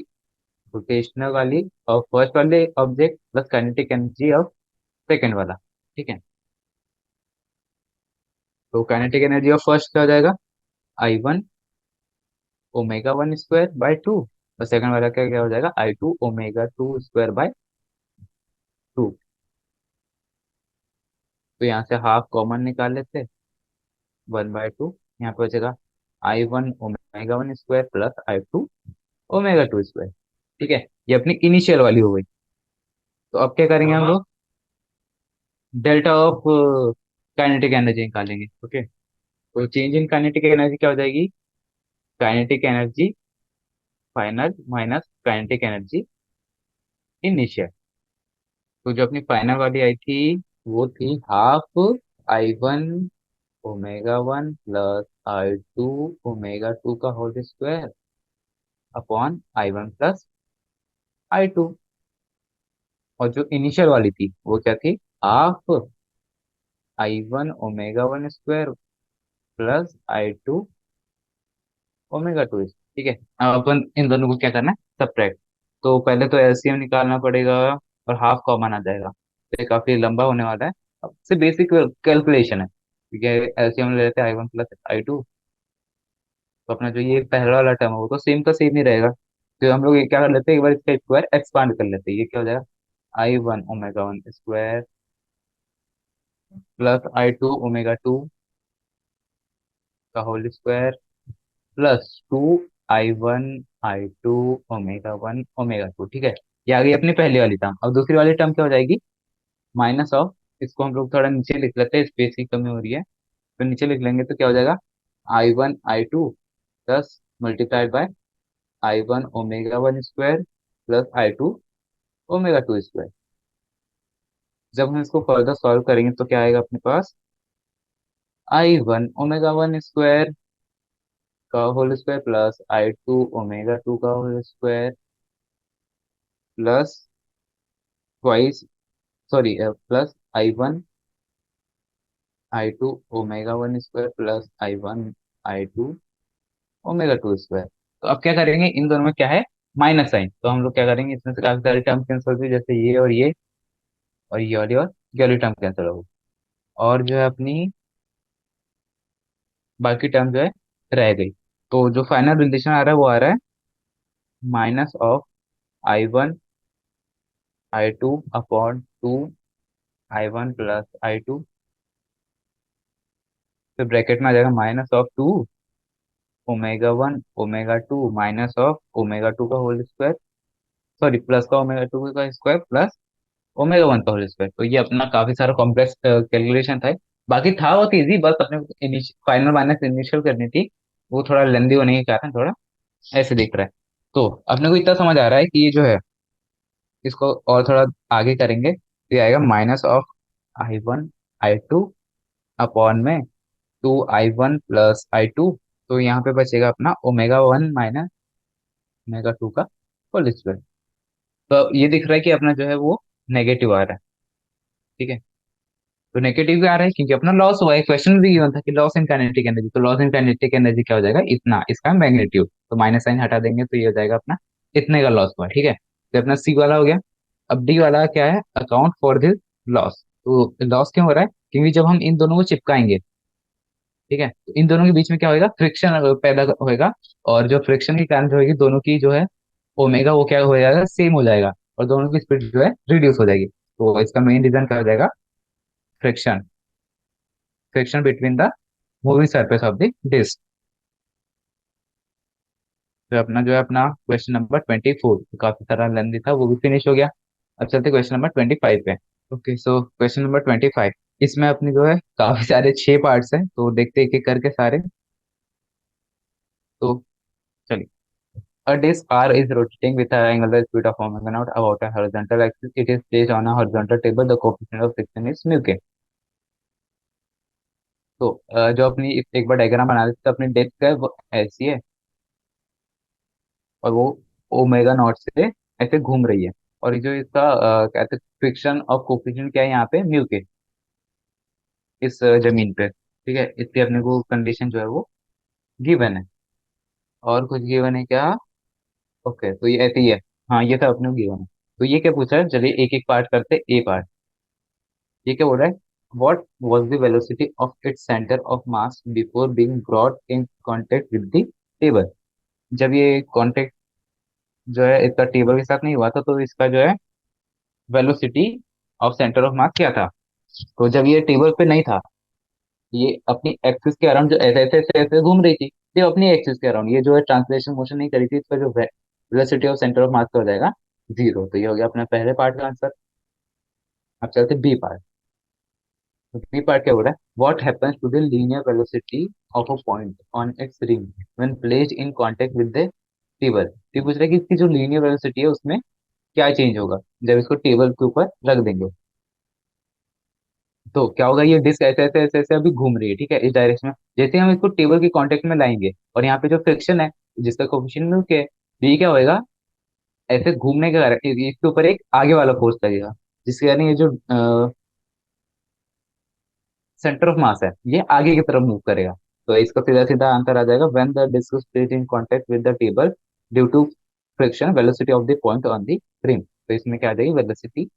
रोटेशनल वाली और फर्स्ट वाले object plus kinetic energy of second वाला। ठीक है। तो काइनेटिक एनर्जी ऑफ फर्स्ट क्या हो जाएगा I one omega one square by two, और सेकंड वाला क्या क्या हो जाएगा I two omega two square by two. तो यहाँ से हाफ कॉमन निकाल लेते, वन बाय टू। यहाँ पे बचेगा I one omega one square plus I two omega two square. ठीक है। ये अपनी इनिशियल वाली हो गई। तो अब क्या करेंगे हम लोग, डेल्टा ऑफ काइनेटिक एनर्जी निकालेंगे। ओके। तो चेंज इन काइनेटिक एनर्जी क्या हो जाएगी, kinetic energy final minus kinetic energy initial. तो जो अपनी फाइनल वाली आई थी वो थी half I one omega one plus I two omega two का whole square upon I one plus I two. और जो इनिशियल वाली थी वो क्या थी, half I1 omega 1 square plus I2 omega 2। ठीक है, अब अपन इन दोनों को क्या करना है, सब्ट्रैक्ट। तो पहले तो एलसीएम निकालना पड़ेगा और हाफ कॉमन आ जाएगा, तो ये काफी लंबा होने वाला है। अब से बेसिक कैलकुलेशन है, ठीक है। एलसीएम ले लेते हैं I1 प्लस I2। तो अपना जो ये पहला वाला टर्म है वो तो सेम का सेम ही रहेगा, तो हम लोग ये क्या कर लेते हैं, एक बार इसका स्क्वायर एक्सपांड कर लेते हैं। ये क्या हो जाएगा, I1 omega 1 square plus I2 omega 2 का whole square plus 2I1 I2 omega 1 omega 2। ठीक है, ये आ गई अपनी पहली वाली टर्म। अब दूसरी वाली टर्म क्या हो जाएगी, माइनस ऑफ, इसको हम लोग थोड़ा नीचे लिख लेते हैं, स्पेस की कमी हो रही है, तो नीचे लिख लेंगे तो क्या हो जाएगा, I1 I2 plus multiplied by I1 omega 1 square plus I2 omega 2 square. जब हम इसको फर्दर सॉल्व करेंगे तो क्या आएगा अपने पास, I1 ओमेगा 1 स्क्वायर का whole square plus I2 omega 2 का whole square plus twice, sorry, plus I1 I2 omega 1 square plus I1 I2 omega 2 square. तो अब क्या करेंगे, इन दोनों में क्या है, माइनस साइन, तो हम लोग क्या करेंगे, इसमें से काफी सारी टर्म कैंसिल होती है, जैसे और ये वाली और ये वाली टर्म कैंसिल होगी, और जो है अपनी बाकी टर्म जो है रह गई। तो जो फाइनल रिलेशन आ रहा है वो आ रहा है minus of I1 I2 upon 2 I1 plus I2, फिर ब्रैकेट में आ जाएगा minus of 2 omega 1 omega 2 minus of omega 2 का होल स्क्वायर, सॉरी प्लस का ओमेगा 2 का स्क्वायर प्लस ओमेगा 1 का होल स्क्वायर। तो ये अपना काफी सारा कॉम्प्लेक्स कैलकुलेशन था। बाकी था बहुत इजी, बस अपने फाइनल माइनस इनिशियल करनी थी, वो थोड़ा लेंदी होने के कारण थोड़ा ऐसे दिख रहा है। तो अपने को इतना समझ आ रहा है कि ये जो है, इसको और थोड़ा आगे करेंगे तो ये आएगा minus of I1 I2 upon में 2I1 प्लस I2। तो यहाँ पे बचेगा अपना ओमेगा 1 माइनस ओमेगा 2 का होल स्क्वायर। तो ये दिख रहा है कि अपना जो है वो नेगेटिव आ रहा है। ठीक है, तो नेगेटिव भी आ रहा है क्योंकि अपना लॉस हुआ है। क्वेश्चन भी गिवन था कि लॉस इन काइनेटिक एनर्जी, तो लॉस इन काइनेटिक एनर्जी क्या हो जाएगा, इतना, इसका मैग्नीट्यूड, तो माइनस साइन हटा देंगे तो ये हो जाएगा अपना इतने का लॉस हुआ। ठीक है, तो अपना सी वाला हो गया। अब डी वाला क्या है, अकाउंट फॉर दिस लॉस। तो लॉस क्यों हो रहा है, क्योंकि जब हम इन दोनों को चिपकाएंगे, ठीक है, तो इन दोनों के बीच में क्या होगा, फ्रिक्शन पैदा होएगा, और जो फ्रिक्शन के कारण जो होगी, दोनों की जो है ओमेगा वो क्या हो जाएगा, सेम हो जाएगा, और दोनों की स्पीड जो है रिड्यूस हो जाएगी। तो इसका मेन रीजन क्या हो जाएगा, friction, friction between the moving surface of the disc. तो अपना जो है अपना क्वेश्चन नंबर 24, काफी सारा लेंदी था, वो भी फिनिश हो गया। अब चलते क्वेश्चन नंबर 25 पे। ओके, सो क्वेश्चन नंबर 25, इसमें अपनी जो है काफी सारे 6 पार्ट्स हैं, तो देखते एक एक करके सारे। तो चलिए, a disk R is rotating with an angular speed of omega naught about a horizontal axis. It is placed on a horizontal table. The coefficient of friction is mu k। तो जो अपनी एक बार डायग्राम बना देते, तो अपनी disc है वो ऐसी है, और वो ओमेगा नॉट से ऐसे घूम रही है, और ये जो इसका कहते हैं फ्रिक्शन ऑफ कोफिशिएंट क्या है यहाँ पे, म्यू के, इस जमीन पे। ठीक है, इसकी अपने को कंडीशन जो है वो गिवन है, और कुछ गिवन है क्या, ओके, तो ये ऐसे ही है। हाँ, ये सब अपने को गिवन है। तो ये क्या पूछा है, चलिए एक एक पार्ट करते ए पार्ट। ये क्या बोल रहा है, what was the velocity of its centre of mass before being brought in contact with the table. जब ये कॉन्टेक्ट जो है इसका टेबल के साथ नहीं हुआ था, तो इसका जो है वेलोसिटी ऑफ सेंटर ऑफ मास क्या था। तो जब ये टेबल पे नहीं था, ये अपनी एक्सिस के अराउंड जो ऐसे ऐसे ऐसे ऐसे घूम रही थी, ये अपनी एक्सिस के अराउंड, ये जो है ट्रांसलेशन मोशन नहीं करी थी, इसका जो वेलोसिटी ऑफ सेंटर ऑफ मास का हो जाएगा 0। तो ये हो गया अपना पहले पार्ट का आंसर। अब चलते बी पार्ट। तो बी पार्ट क्या हो रहा है, what happens to the linear velocity of a point on its ring when placed in contact with the table. तो ये पूछ रहा है कि इसकी जो लीनियर वेलोसिटी है उसमें क्या चेंज होगा जब इसको टेबल के ऊपर रख देंगे। तो क्या होगा, ये डिस्क ऐसे ऐसे ऐसे ऐसे अभी घूम रही है, ठीक है, इस डायरेक्शन में। जैसे हम इसको टेबल के कांटेक्ट में लाएंगे, और यहाँ पे जो फ्रिक्शन है जिसका कोफिशिएंट म्यू के है, तो ये क्या होएगा, ऐसे घूमने के कारण इसके ऊपर एक आगे वाला फोर्स लगेगा, जिसके कारण ये जो सेंटर ऑफ मास है ये आगे की तरफ मूव करेगा। तो इसका सीधा सीधा आंसर आ जाएगा, when the disc is placed in contact with the table due to friction velocity of the point on the rim. तो इसमें क्या आ जाएगी, वेलोसिटी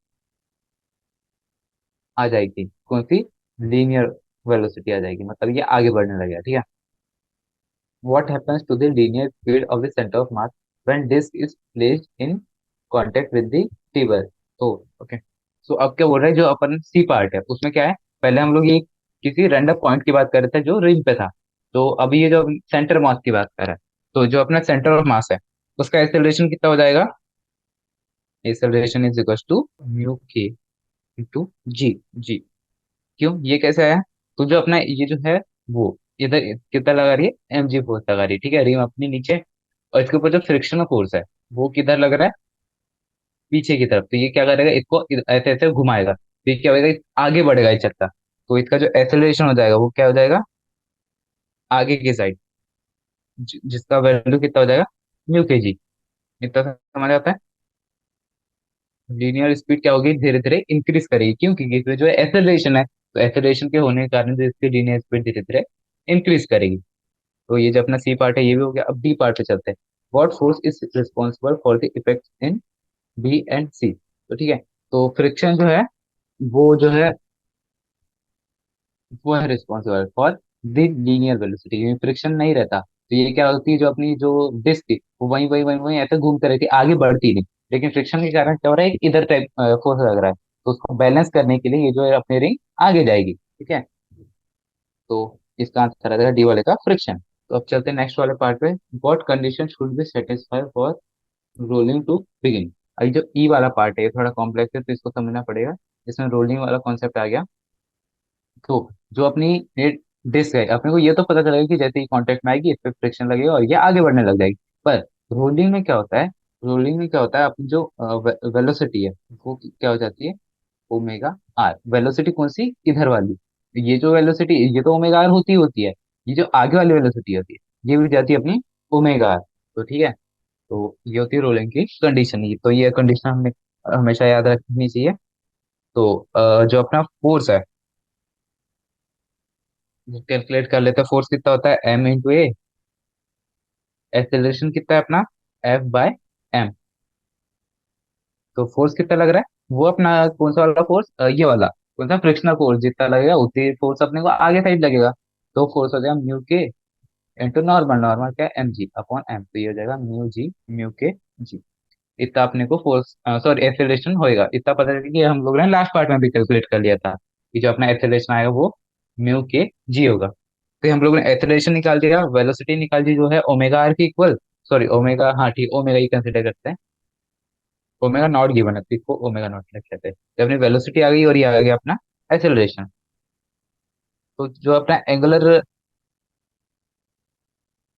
आ जाएगी कौन सी, लीनियर वेलोसिटी आ जाएगी, मतलब ये आगे बढ़ने लगेगा, ठीक है। What happens to the linear speed of the center of mass when disk is placed in contact with the table? तो ओके, सो अब क्या बोल रहा है, जो अपन सी पार्ट है उसमें क्या है, पहले हम लोग ये किसी रैंडम पॉइंट की बात कर रहे थे जो रिंग पे था। तो अभी ये जो सेंटर मास की बात कर रहा है, तो जो अपना सेंटर ऑफ मास है उसका एक्सेलरेशन कितना हो जाएगा, acceleration is equal to mu k into g. G क्यों, ये कैसे आया, तो जो अपना ये जो है वो इधर कितना लगा रही है, एम जी फोर्स लगा रही है, ठीक है, रिम अपनी नीचे, और इसके ऊपर जो फ्रिक्शनल फोर्स है वो किधर लग रहा है, पीछे की तरफ। तो ये क्या करेगा, इसको ऐसे ऐसे घुमाएगा, तो ये क्या होगा, आगे बढ़ेगा ये चक्का। तो इसका जो एक्सेलरेशन हो जाएगा वो क्या हो जाएगा, आगे की साइड, जिसका वैल्यू कितना हो जाएगा, म्यू के जी। इतना समझ आता है। लीनियर स्पीड क्या होगी, धीरे धीरे इंक्रीज करेगी, क्यों, क्योंकि इसमें जो है एक्सेलरेशन है, तो एक्सेलरेशन के होने के कारण जो इसकी लीनियर स्पीड धीरे धीरे इंक्रीज करेगी। तो ये जो अपना सी पार्ट है ये भी हो गया। अब डी पार्ट पे चलते हैं। What force is responsible for the effect in B and C. तो ठीक है, तो फ्रिक्शन जो है वो जो है वो है responsible for the linear velocity, क्योंकि फ्रिक्शन नहीं रहता तो ये क्या होती है, जो अपनी जो डिस्क थी वो वहीं वहीं वहीं वहीं ऐसे घूमते रहती, आगे बढ़ती नहीं। लेकिन फ्रिक्शन के कारण क्या हो रहा है, इधर टाइप फोर्स लग रहा है, तो उसको बैलेंस करने के लिए ये जो है अपनी रिंग आगे जाएगी, ठीक है। तो इसका आंसर आ जाएगा डी वाले का, फ्रिक्शन। तो अब चलते हैं नेक्स्ट वाले पार्ट पे। What condition should be satisfy for rolling to begin. अभी जो ई वाला पार्ट है ये थोड़ा कॉम्प्लेक्स है तो इसको समझना पड़ेगा। इसमें रोलिंग वाला कॉन्सेप्ट आ गया। तो जो अपनी डिस्क है, अपने को ये तो पता चलेगा कि जैसे ही कांटेक्ट में आएगी इस पे फ्रिक्शन लगेगा और ये आगे बढ़ने लग जाएगी। पर रोलिंग में क्या होता है, रोलिंग में क्या होता है, अपनी जो वेलोसिटी है वो क्या हो जाती है, ओमेगा आर। वेलोसिटी कौन सी, इधर वाली, ये जो वेलोसिटी ये तो ओमेगा आर होती है, ये जो आगे वाली वेलोसिटी होती है ये भी जाती है अपनी ओमेगा आर। तो ठीक है, तो ये होती है रोलिंग की कंडीशन। ये तो ये कंडीशन हमने हमेशा याद रखनी चाहिए। तो जो अपना फोर्स है कैलकुलेट कर लेते हैं, फोर्स कितना होता है, एम इंटू ए, एक्सेलरेशन कितना है अपना, एफ बाय एम। तो फोर्स कितना लग रहा है, वो अपना कौन सा वाला फोर्स, ये वाला कौन सा, फ्रिक्शनल फोर्स जितना लगेगा उतनी फोर्स अपने को आगे साइड लगेगा। तो फोर्स हो जाएगा mu k into normal, normal क्या है, एम जी अपॉन एम। तो ये हो जाएगा म्यू जी, म्यू के जी। इतना अपने को फोर्स सॉरी एक्सेलरेशन होएगा, इतना पता है कि हम लोग ने लास्ट पार्ट में भी कैलकुलेट कर लिया था कि जो अपना एक्सेलरेशन आएगा वो म्यू के जी होगा। तो हम लोग ने एक्सेलरेशन निकाल दिया, वेलोसिटी निकाल दी जो है ओमेगा आर की इक्वल, सॉरी ओमेगा, हाँ ठीक, ओमेगा ही कंसिडर करते हैं, ओमेगा नॉट गिवन है तो इसको ओमेगा नॉट लिख लेते हैं। तो अपनी वेलोसिटी आ गई और ये आ गया अपना एक्सेलरेशन। तो जो अपना एंगुलर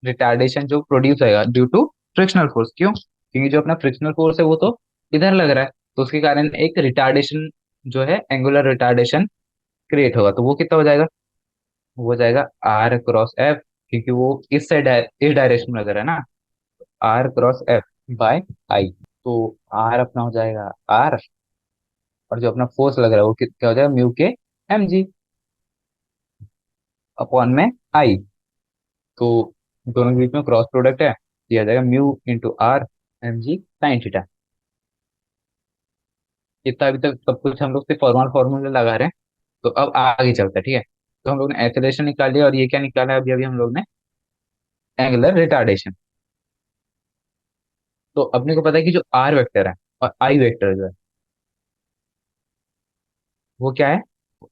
रिटार्डेशन जो प्रोड्यूस होगा ड्यू टू फ्रिक्शनल फोर्स, क्यों, क्योंकि जो अपना फ्रिक्शनल फोर्स है वो तो इधर लग रहा है, तो उसके कारण एक रिटार्डेशन जो है एंगुलर रिटार्डेशन क्रिएट होगा। तो वो कितना हो जाएगा, वो हो जाएगा आर क्रॉस एफ, क्योंकि वो इस साइड इस डायरेक्शन में लग रहा है ना, आर क्रॉस एफ बाय आई। तो आर अपना हो जाएगा आर, और जो अपना फोर्स लग रहा है वो क्या हो जाएगा, म्यू के एम जी अपॉन में आई। तो दोनों के बीच में क्रॉस प्रोडक्ट है, दिया जाएगा mu into R M G sine theta. इतना अभी तक सब कुछ हम लोग सिर्फ फॉर्मूले लगा रहे हैं। तो अब आगे चलते हैं, ठीक है। तो हम लोग ने एक्सेलरेशन निकाल लिया और ये क्या निकाला है अभी अभी हम लोग ने, एंगुलर रिटार्डेशन। तो अपने को पता है कि जो आर वेक्टर है और आई वेक्टर जो है वो क्या है,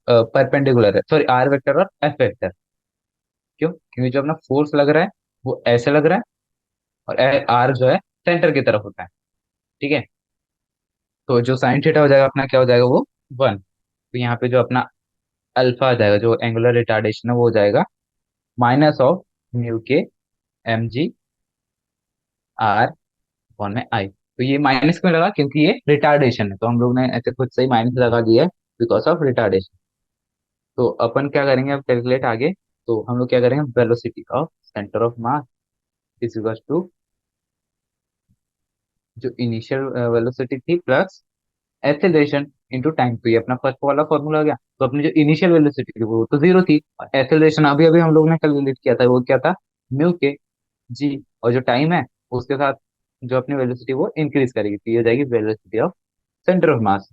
परपेंडिकुलर है, सॉरी आर वेक्टर और एफ वेक्टर। क्यों, क्योंकि जो अपना फोर्स लग रहा है वो ऐसे लग रहा है, और आर जो है सेंटर की तरफ होता है, ठीक है। तो जो साइन थीटा हो जाएगा अपना क्या हो जाएगा, वो वन। तो यहाँ पे जो अपना अल्फा आ जाएगा, जो एंगुलर रिटार्डेशन है वो हो जाएगा माइनस ऑफ म्यू के एम जी आर वन में आई। तो ये माइनस क्यों लगा, क्योंकि ये रिटार्डेशन है, तो हम लोग ने ऐसे खुद से ही माइनस लगा दिया है बिकॉज ऑफ रिटार्डेशन। तो अपन क्या करेंगे अब कैलकुलेट आगे। तो हम लोग क्या करेंगे, velocity of centre of mass is equal to जो इनिशियल वेलोसिटी थी प्लस एक्सेलरेशन इनटू टाइम। तो ये अपना फर्स्ट वाला फॉर्मूला हो गया। तो अपनी जो इनिशियल वेलोसिटी थी वो तो जीरो थी। एक्सेलरेशन अभी अभी हम लोग ने कैलकुलेट किया था, वो क्या था, म्यू के जी। और जो टाइम है उसके साथ जो अपनी वेलोसिटी वो इंक्रीज करेगी, तो ये हो जाएगी वेलोसिटी ऑफ सेंटर ऑफ मास।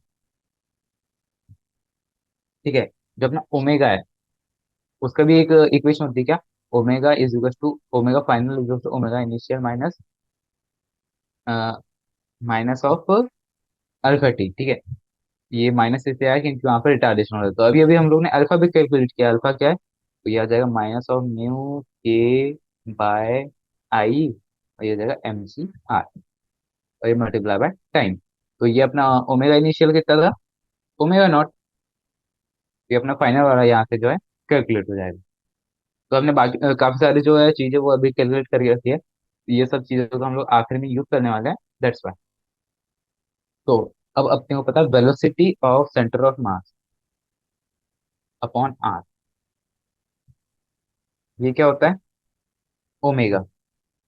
ठीक है। जो अपना ओमेगा है उसका भी एक इक्वेशन होती है क्या, omega is equal to omega final is to omega initial minus minus of alpha T. ठीक है। ये माइनस इसलिए आया क्योंकि वहां पर रिटार्डेशन हो रहा है। तो अभी अभी हम लोग ने अल्फा भी कैलकुलेट किया, अल्फा क्या है, तो ये आ जाएगा माइनस ऑफ म्यू के बाय आई, और ये आ जाएगा एम सी आर, और ये मल्टीप्लाई बाय टाइम। तो ये अपना ओमेगा इनिशियल कितना था, ओमेगा नॉट। ये अपना फाइनल वाला यहाँ से जो है कैलकुलेट हो जाएगा। तो हमने बाकी काफी सारी जो है चीजें वो अभी कैलकुलेट करके रखी है, ये सब चीजें तो हम लोग आखिर में यूज करने वाले हैं, दैट्स वाई। तो अब अपने को पता है velocity of centre of mass upon R, ये क्या होता है, ओमेगा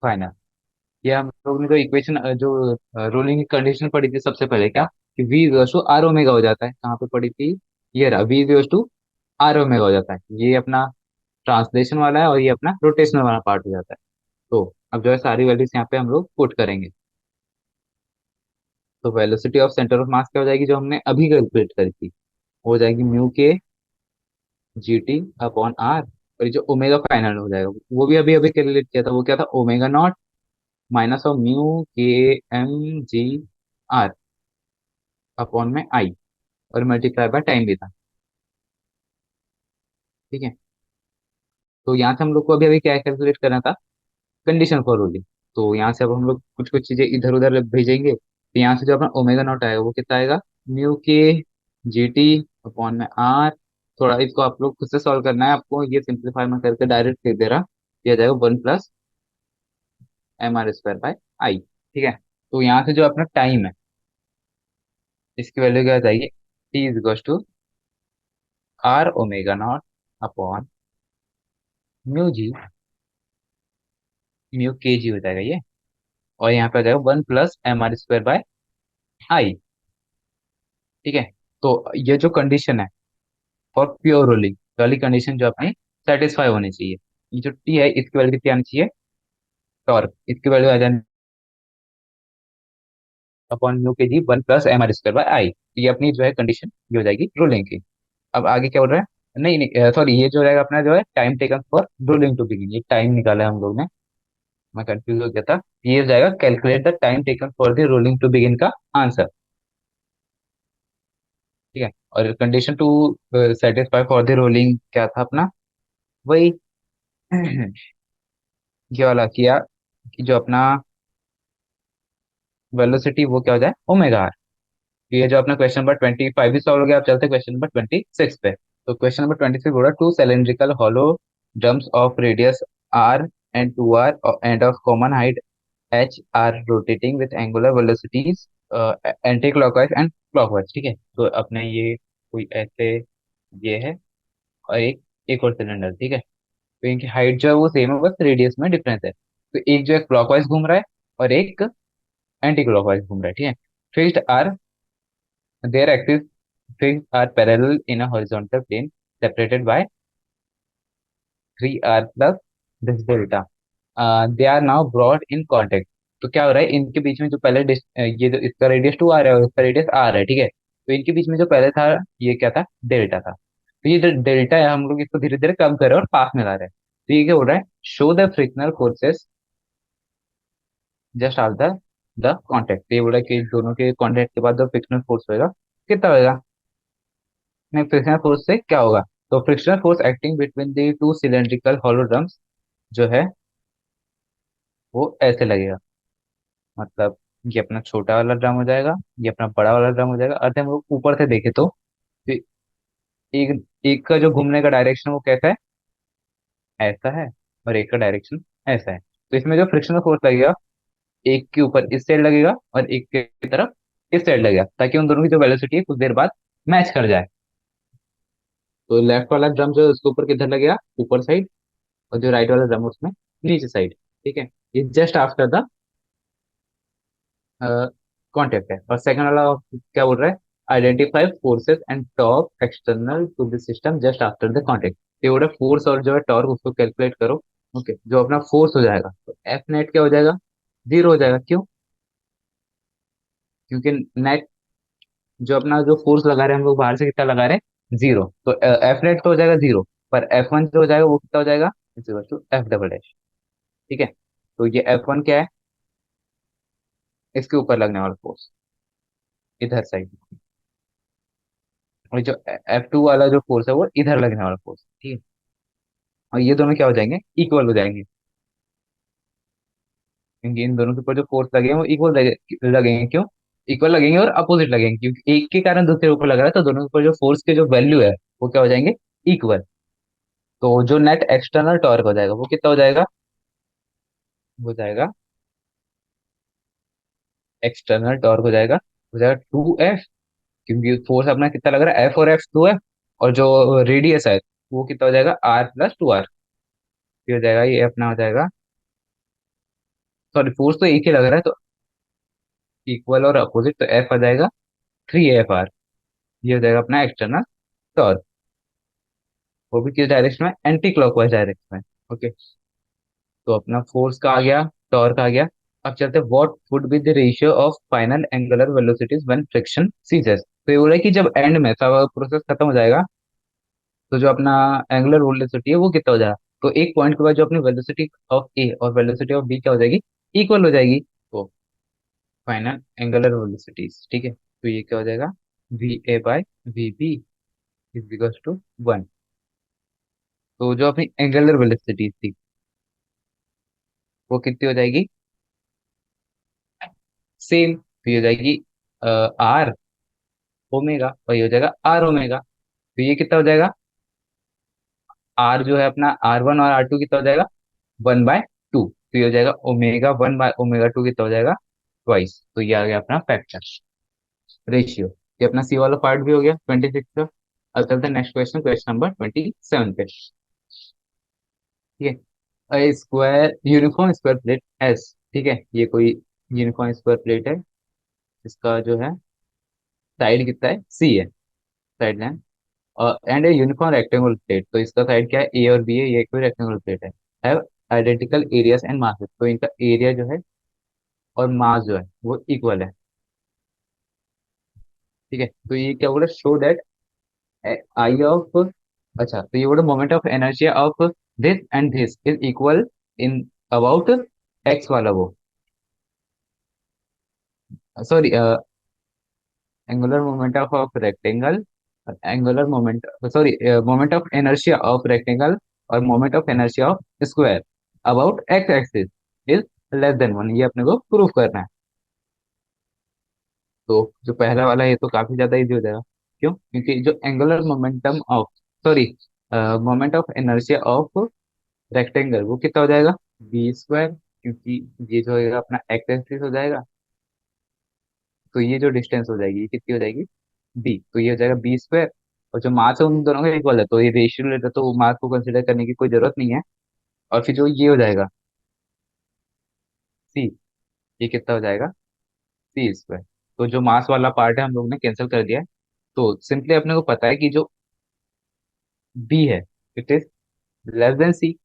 फाइनल। ये हम लोग ने जो इक्वेशन जो रोलिंग की कंडीशन पढ़ी थी सबसे पहले, क्या कि v टू आर ओमेगा हो जाता है, कहाँ पे पढ़ी थी, ये रहा v टू आर ओमेगा हो जाता है। ये अपना ट्रांसलेशन वाला है और ये अपना रोटेशनल वाला पार्ट हो जाता है। तो अब जो है सारी वैल्यूज यहाँ पे हम लोग पुट करेंगे। तो वेलोसिटी ऑफ सेंटर ऑफ मास क्या हो जाएगी, जो हमने अभी कैलकुलेट करी थी, हो जाएगी म्यू के जी टी अपॉन आर। और ये जो ओमेगा फाइनल हो जाएगा वो भी अभी अभी कैलकुलेट किया था, वो क्या था, omega naught minus of mu के एम जी आर अपॉन में आई, और मल्टीप्लाई बाय टाइम भी था। ठीक है। तो यहाँ से हम लोग को अभी अभी क्या कैलकुलेट करना था, कंडीशन फॉर रोलिंग। तो यहाँ से अब हम लोग कुछ कुछ चीजें इधर उधर भेजेंगे, तो यहाँ से जो अपना ओमेगा नॉट आएगा वो कितना आएगा, म्यू के जी टी अपॉन में आर। थोड़ा इसको आप लोग खुद से सॉल्व करना है आपको, ये सिंप्लीफाई में करके डायरेक्ट लिख दे रहा, ये आ जाएगा one plus m r square by I. ठीक है। तो यहाँ से जो अपना टाइम है इसकी वैल्यू क्या आ जाएगी, T is equal to R omega naught upon mu g, mu के जी हो जाएगा ये, और यहाँ पे आ जाएगा one plus m r square by I. ठीक है। तो ये जो कंडीशन है फॉर प्योर रोलिंग वाली कंडीशन जो अपनी सेटिस्फाई होनी चाहिए, ये जो टी है इसकी वैल्यू कितनी आनी चाहिए, टॉर्क इसकी वैल्यू आ जानी अपॉन म्यू के g one plus m r square by I. ये अपनी जो है कंडीशन ये हो जाएगी रोलिंग की। अब आगे क्या बोल रहा है, नहीं नहीं सॉरी, ये जो रहेगा अपना जो है time taken for rolling to begin, ये टाइम निकाला है हम लोग ने, मैं कंफ्यूज हो गया था। ये हो जाएगा calculate the time taken for the rolling to begin का आंसर। ठीक है। और condition to satisfy for the rolling क्या था अपना, वही ये वाला किया कि जो अपना वेलोसिटी वो क्या हो जाए, ओमेगा आर। ये जो अपना क्वेश्चन नंबर 25 भी सॉल्व हो गया। आप चलते क्वेश्चन नंबर 26 पे। तो क्वेश्चन नंबर 26 बोला, two cylindrical hollow drums of radius R and two R and of common height H are rotating with angular velocities anticlockwise and clockwise. ठीक है। तो अपने ये कोई ऐसे ये है, और एक और सिलेंडर। ठीक है। तो इनकी हाइट जो है वो सेम है, बस रेडियस में डिफरेंस है। तो एक जो है क्लॉकवाइज घूम रहा है और एक एंटी क्लॉकवाइज घूम रहा है। ठीक है। Fixed are their axes fixed are parallel in a horizontal plane separated by 3r plus this delta. They are now brought in contact. तो क्या हो रहा है, इनके बीच में जो पहले ये जो इसका रेडियस टू आ रहा है और इसका रेडियस आर है। ठीक है। तो इनके बीच में जो पहले था ये क्या था, डेल्टा था। तो ये जो डेल्टा है हम लोग इसको धीरे धीरे कम कर रहे हैं और पास में ला रहे हैं। तो ये क्या हो रहा है, show the frictional forces just after the contact. ये बोल रहा है कि दोनों के कॉन्टेक्ट के बाद जो फ्रिक्शनल फोर्स होगा कितना होगा, नहीं फ्रिक्शनल फोर्स से क्या होगा, तो frictional force acting between the two cylindrical hollow drums जो है वो ऐसे लगेगा। मतलब ये अपना छोटा वाला ड्रम हो जाएगा, ये अपना बड़ा वाला ड्रम हो जाएगा। अर्थ हम लोग ऊपर से देखे तो एक एक का जो घूमने का डायरेक्शन वो कैसा है, ऐसा है, और एक का डायरेक्शन ऐसा है। तो इसमें जो फ्रिक्शनल फोर्स लगेगा एक के ऊपर इस साइड लगेगा और एक के तरफ इस साइड लगेगा, ताकि उन दोनों की जो वेलोसिटी है कुछ देर बाद मैच कर जाए। तो लेफ्ट वाला ड्रम जो है उसके ऊपर किधर लगेगा, ऊपर साइड, और जो राइट वाला ड्रम है उसमें नीचे साइड। ठीक है। ये जस्ट आफ्टर द कॉन्टेक्ट है। और सेकंड वाला क्या बोल रहा है, identify forces and torque external to the system just after the contact. ये बोला फोर्स और जो है टॉर्क उसको कैलकुलेट करो। ओके, जो अपना फोर्स हो जाएगा तो एफ नेट क्या हो जाएगा, जीरो हो जाएगा। क्यों? क्योंकि नेट जो अपना जो फोर्स लगा रहे हैं हम लोग बाहर से कितना लगा रहे हैं, जीरो। तो एफ नेट तो हो जाएगा जीरो, पर एफ वन जो हो जाएगा वो कितना हो जाएगा, is two F double dash. ठीक है, तो ये एफ वन क्या है, इसके ऊपर लगने वाला फोर्स, इधर साइड। और जो एफ टू वाला जो फोर्स है वो इधर लगने वाला फोर्स। ठीक है, और ये दोनों क्या हो जाएंगे, इक्वल हो जाएंगे। क्योंकि इन दोनों के ऊपर जो फोर्स लगे हैं वो इक्वल लगेंगे। क्यों इक्वल लगेंगे और अपोजिट लगेंगे? क्योंकि एक के कारण दूसरे के ऊपर लग रहा है, तो दोनों के ऊपर जो फोर्स के जो वैल्यू है वो क्या हो जाएंगे, इक्वल। तो जो नेट एक्सटर्नल टॉर्क हो जाएगा वो कितना हो जाएगा, हो जाएगा एक्सटर्नल टॉर्क हो जाएगा टू एफ। क्योंकि फोर्स अपना कितना लग रहा है, एफ और एफ टू है। और जो रेडियस है वो कितना हो जाएगा, आर प्लस टू आर। ये हो जाएगा, ये अपना हो जाएगा, सॉरी फोर्स तो एक ही लग रहा है तो इक्वल और अपोजिट, तो एफ आ जाएगा थ्री एफ आर। ये हो जाएगा अपना एक्सटर्नल टॉर्क। वो भी किस डायरेक्शन में, एंटी क्लॉकवाइज डायरेक्शन में। ओके, तो अपना फोर्स का आ गया, टॉर्क आ गया। अब चलते हैं, what would be the ratio of final angular velocities when friction ceases. तो ये बोला है कि जब एंड में सब प्रोसेस खत्म हो जाएगा तो जो अपना एंगुलर वेलोसिटी है वो कितना हो जाएगा। तो एक पॉइंट के बाद जो अपनी वेलोसिटी ऑफ ए और वेलोसिटी ऑफ बी क्या हो जाएगी, इक्वल हो जाएगी। तो फाइनल एंगुलर वेलोसिटीज, ठीक है, तो ये क्या हो जाएगा, V A by V B is equal to one. तो जो अपनी एंगुलर वेलोसिटी थी वो कितनी हो जाएगी, सेम। तो ये हो जाएगी आर ओमेगा, और ये हो जाएगा आर ओमेगा। तो ये कितना हो जाएगा, आर जो है अपना आर वन और आर टू कितना हो जाएगा, वन बाय टू। तो ये हो जाएगा omega one by omega two कितना हो जाएगा, ट्वाइस। तो ये आ गया अपना फैक्टर रेशियो। ये अपना सी वाला पार्ट भी हो गया 26 का। अब चलते हैं नेक्स्ट क्वेश्चन, क्वेश्चन नंबर 27 पे। ठीक है, square uniform square plate S. ठीक है, ये कोई यूनिफॉर्म स्क्वायर प्लेट है, इसका जो है साइड कितना है, सी है side length. And a uniform rectangular plate, तो इसका साइड क्या है, ए और बी है, ये कोई रेक्टेंगुलर प्लेट है। Have identical areas and masses, तो इनका एरिया जो है और मास जो है वो इक्वल है। ठीक है, तो ये क्या बोला, शो दैट आई ऑफ, अच्छा तो ये बोला moment of energy of this and this is equal in about x वाला वो, sorry angular moment of rectangle, angular moment, sorry moment of inertia of rectangle और moment of inertia of square about x axis is less than one. ये अपने को proof करना है। तो जो पहला वाला है ये तो काफी ज्यादा इजी हो जाएगा। क्यों? क्योंकि जो angular momentum of, sorry moment of inertia of rectangle वो कितना हो जाएगा, बी स्क्वायर। क्योंकि ये जो है अपना एक्स एक्सिस हो जाएगा, तो ये जो डिस्टेंस हो जाएगी ये कितनी हो जाएगी, बी। तो ये हो जाएगा बी स्क्वायर। और जो मास है उन दोनों का इक्वल है, तो ये रेशियो लेटर तो मास को कंसिडर करने की कोई जरूरत नहीं है। और फिर जो ये हो जाएगा सी, ये कितना हो जाएगा, सी स्क्वायर। तो जो मास वाला पार्ट है हम लोग ने कैंसिल कर दिया है। तो सिंपली अपने को पता है कि जो बी है इट इज लेस देन सी।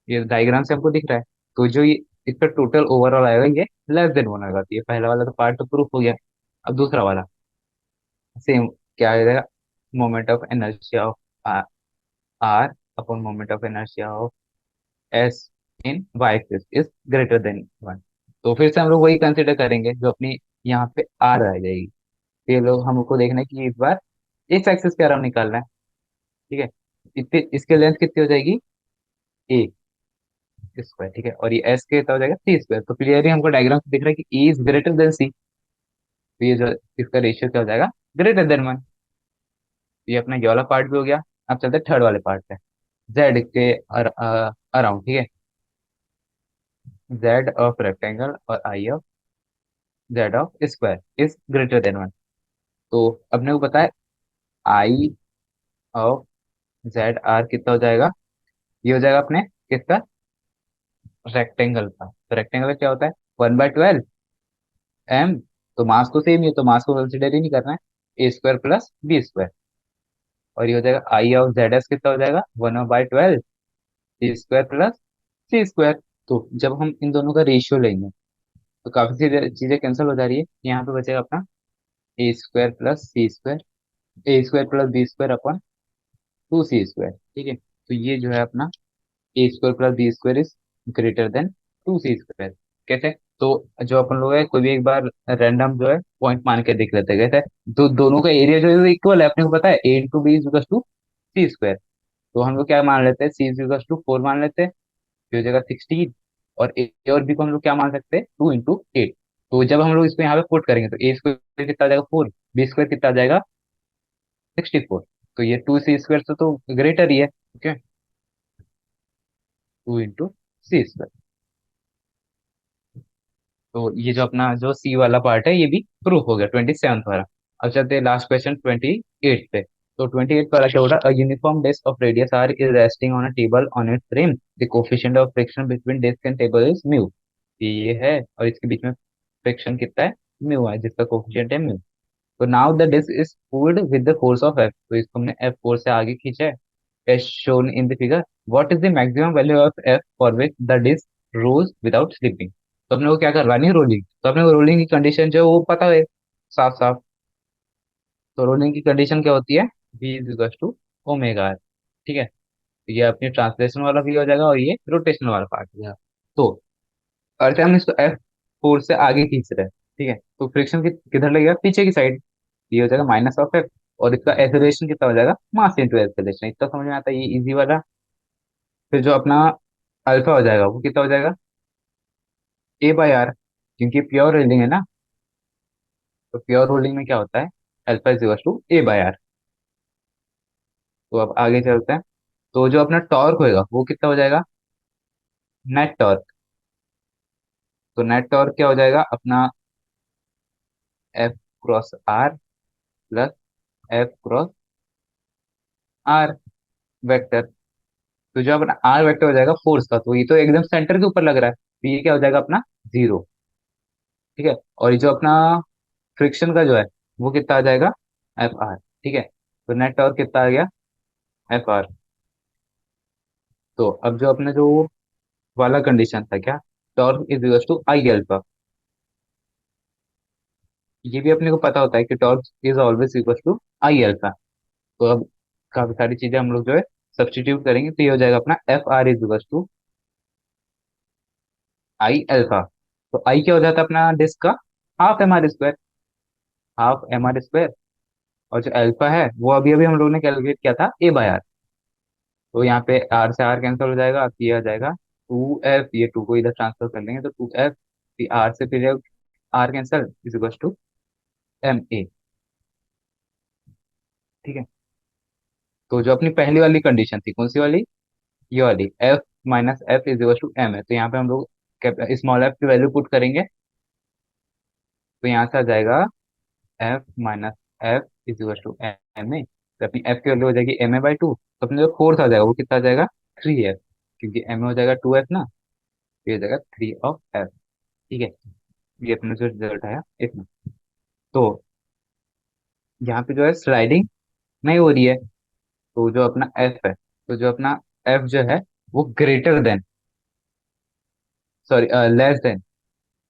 ये डायग्राम से हमको दिख रहा है। तो जो ये इसका टोटल ओवरऑल आएगा ये लेस देन वन आएगा। तो ये पहला वाला तो पार्ट तो प्रूफ हो गया। अब दूसरा वाला सेम, क्या आ जाएगा, moment of inertia of R upon moment of inertia of S in Y axis is greater than one. तो फिर से हम लोग वही कंसिडर करेंगे जो अपनी यहाँ पे आर आ जाएगी। ये लोग हमको देखना है कि इस बार इस एक्सिस पे आराम निकालना है। ठीक है, इतने इसके लेंथ कितनी हो जाएगी, ए स्क्वायर। ठीक है, और ये एस के कितना हो जाएगा, सी स्क्वायर। तो क्लियरली हमको डायग्राम से दिख रहा है कि ए इज ग्रेटर देन सी। तो ये जो इसका रेशियो क्या हो जाएगा, ग्रेटर देन वन। ये अपना ये वाला पार्ट भी हो गया। अब चलते हैं थर्ड वाले पार्ट पे, जेड के अराउंड। ठीक है, जेड ऑफ रेक्टेंगल और I of z of square is greater than one. तो अपने को पता है आई ऑफ जेड आर कितना हो जाएगा, ये हो जाएगा अपने किसका, रेक्टेंगल का। तो रेक्टेंगल का क्या होता है, वन बाय ट्वेल्व एम तो मास तो सेम ही है, तो मास को कंसिडर ही नहीं करना है। ए स्क्वायर प्लस बी स्क्वायर, और ये हो जाएगा आई ऑफ जेड एस कितना हो जाएगा 1/12 ए स्क्वायर प्लस सी स्क्वायर। तो जब हम इन दोनों का रेशियो लेंगे तो काफी सी चीजें कैंसिल हो जा रही है, यहाँ पे बचेगा अपना a square plus c square, a square plus b square upon 2c square. ठीक है, तो ये जो है अपना a square plus b square is greater than 2c square. कैसे? तो जो अपन लोग है कोई भी एक बार रैंडम जो है पॉइंट मान के देख लेते हैं, कैसे? तो दोनों का एरिया जो है इक्वल है, अपने को पता है a into b is two c square. तो हम लोग क्या मान लेते हैं, सी इज टू 4 मान लेते हैं, ये हो जाएगा 16। और ए और बी को हम लोग क्या मान सकते हैं, 2 इंटू 8। तो जब हम लोग इसको यहाँ पे पुट करेंगे तो ए स्क्वायर कितना आ जाएगा 4, बी स्क्वायर कितना आ जाएगा 64। तो ये 2c स्क्वायर से तो ग्रेटर ही है। ओके, 2 इंटू सी स्क्वायर। तो ये जो अपना जो सी वाला पार्ट है ये भी प्रूफ हो गया 27th वाला। अब चलते हैं लास्ट क्वेश्चन 28 पे। तो 28 वाला क्या बोला, a uniform disc of radius R is resting on a table on its rim, the coefficient of friction between disc and table is mu. ये है, और इसके बीच में फ्रिक्शन कितना है, म्यू है, जिसका कोफिशिएंट है म्यू। तो now the disc is pulled with the force of F, तो इसको हमने एफ फोर्स से आगे खींचा है, as shown in the figure. What is the maximum value of f for which the disc rolls without slipping? तो अपने को क्या करवानी है, रोलिंग। तो अपने को रोलिंग की कंडीशन जो है वो पता है साफ साफ। तो रोलिंग की कंडीशन क्या होती है, v is equal to omega R. ठीक है, तो ये अपनी ट्रांसलेशन वाला भी हो जाएगा और ये रोटेशन वाला पार्ट हो जाएगा। तो अर्थ हम इसको एफ फोर्स से आगे खींच रहे हैं। ठीक है, तो फ्रिक्शन किधर लगेगा, पीछे की साइड। ये हो जाएगा माइनस ऑफ एफ, और इसका एक्सेलरेशन कितना हो जाएगा, मास इंटू एक्सेलरेशन। इतना समझ में आता है, ये इजी वाला। फिर जो अपना अल्फा हो जाएगा वो कितना हो जाएगा, A/R, क्योंकि प्योर रोलिंग है ना। तो प्योर रोलिंग में क्या होता है, alpha is equal to A/R। तो अब आगे चलते हैं। तो जो अपना टॉर्क होएगा वो कितना हो जाएगा, नेट टॉर्क। तो नेट टॉर्क क्या हो जाएगा अपना, F cross R plus F cross R vector. तो जो अपना R वेक्टर हो जाएगा फोर्स का, तो ये तो एकदम सेंटर के ऊपर लग रहा है, तो ये क्या हो जाएगा अपना 0। ठीक है, और ये जो अपना फ्रिक्शन का जो है वो कितना आ जाएगा, Fr। ठीक है, तो नेट टॉर्क कितना आ गया, Fr। तो अब जो अपने जो वाला कंडीशन था क्या, torque is equal to I alpha. ये भी अपने को पता होता है कि torque is always equal to I alpha. तो अब काफी सारी चीजें हम लोग जो है सब्स्टिट्यूट करेंगे, तो ये हो जाएगा अपना Fr is equal to I alpha. तो आई क्या हो जाता है अपना डिस्क का, half mr square, half mr square. और जो अल्फा है वो अभी अभी हम लोगों ने कैलकुलेट किया था A/R। तो यहाँ पे आर से आर कैंसिल हो जाएगा, तो ये आ जाएगा 2f, ये 2 को इधर ट्रांसफर कर लेंगे तो 2f, आर से फिर R cancel is equal to ma। ठीक है, तो जो अपनी पहली वाली कंडीशन थी कौन सी वाली, ये वाली f minus F is equal to m है, तो यहाँ पे हम लोग स्मॉल f की वैल्यू पुट करेंगे। तो यहाँ से आ जाएगा f minus F is equal to M A. तो अपनी f की वैल्यू हो जाएगी ma/2। तो अपने जो फोर्थ आ जाएगा वो कितना आ जाएगा, 3f, क्योंकि m हो जाएगा 2f ना, तो ये हो जाएगा 3 ऑफ f। ठीक है, ये अपना जो रिजल्ट आया इतना। तो यहाँ पे जो है स्लाइडिंग नहीं हो रही है, तो जो अपना एफ है, तो जो अपना एफ जो है वो greater than, sorry less than,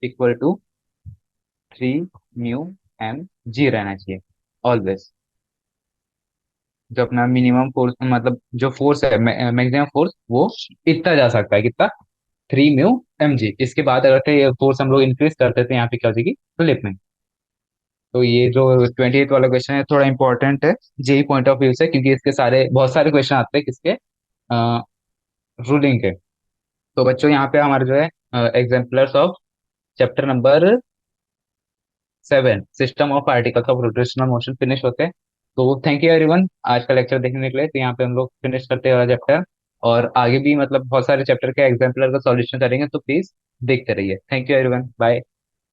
equal to 3 μ m g रहना चाहिए ऑलवेज। जो अपना मिनिमम फोर्स मतलब जो फोर्स है, मैक्सिमम फोर्स वो इतना जा सकता है, कितना, 3 μ m g। इसके बाद अगर ये फोर्स हम लोग इंक्रीज करते हैं तो यहाँ पे क्या हो जाएगी, फ्लिप में। तो ये जो 28 वाला क्वेश्चन है थोड़ा इंपॉर्टेंट है जेई पॉइंट ऑफ व्यू से, क्योंकि इसके सारे बहुत सारे क्वेश्चन आते हैं किसके, रूलिंग के। तो बच्चों यहाँ पे हमारे जो है exemplars of chapter number 7 system of particles of rotational motion finish होते हैं। तो थैंक यू एवरीवन आज का लेक्चर देखने के लिए। तो यहाँ पे हम लोग फिनिश करते हैं वाला चैप्टर, और आगे भी मतलब बहुत सारे चैप्टर के एग्जाम्पलर का सॉल्यूशन करेंगे, तो प्लीज देखते रहिए। Thank you everyone, bye.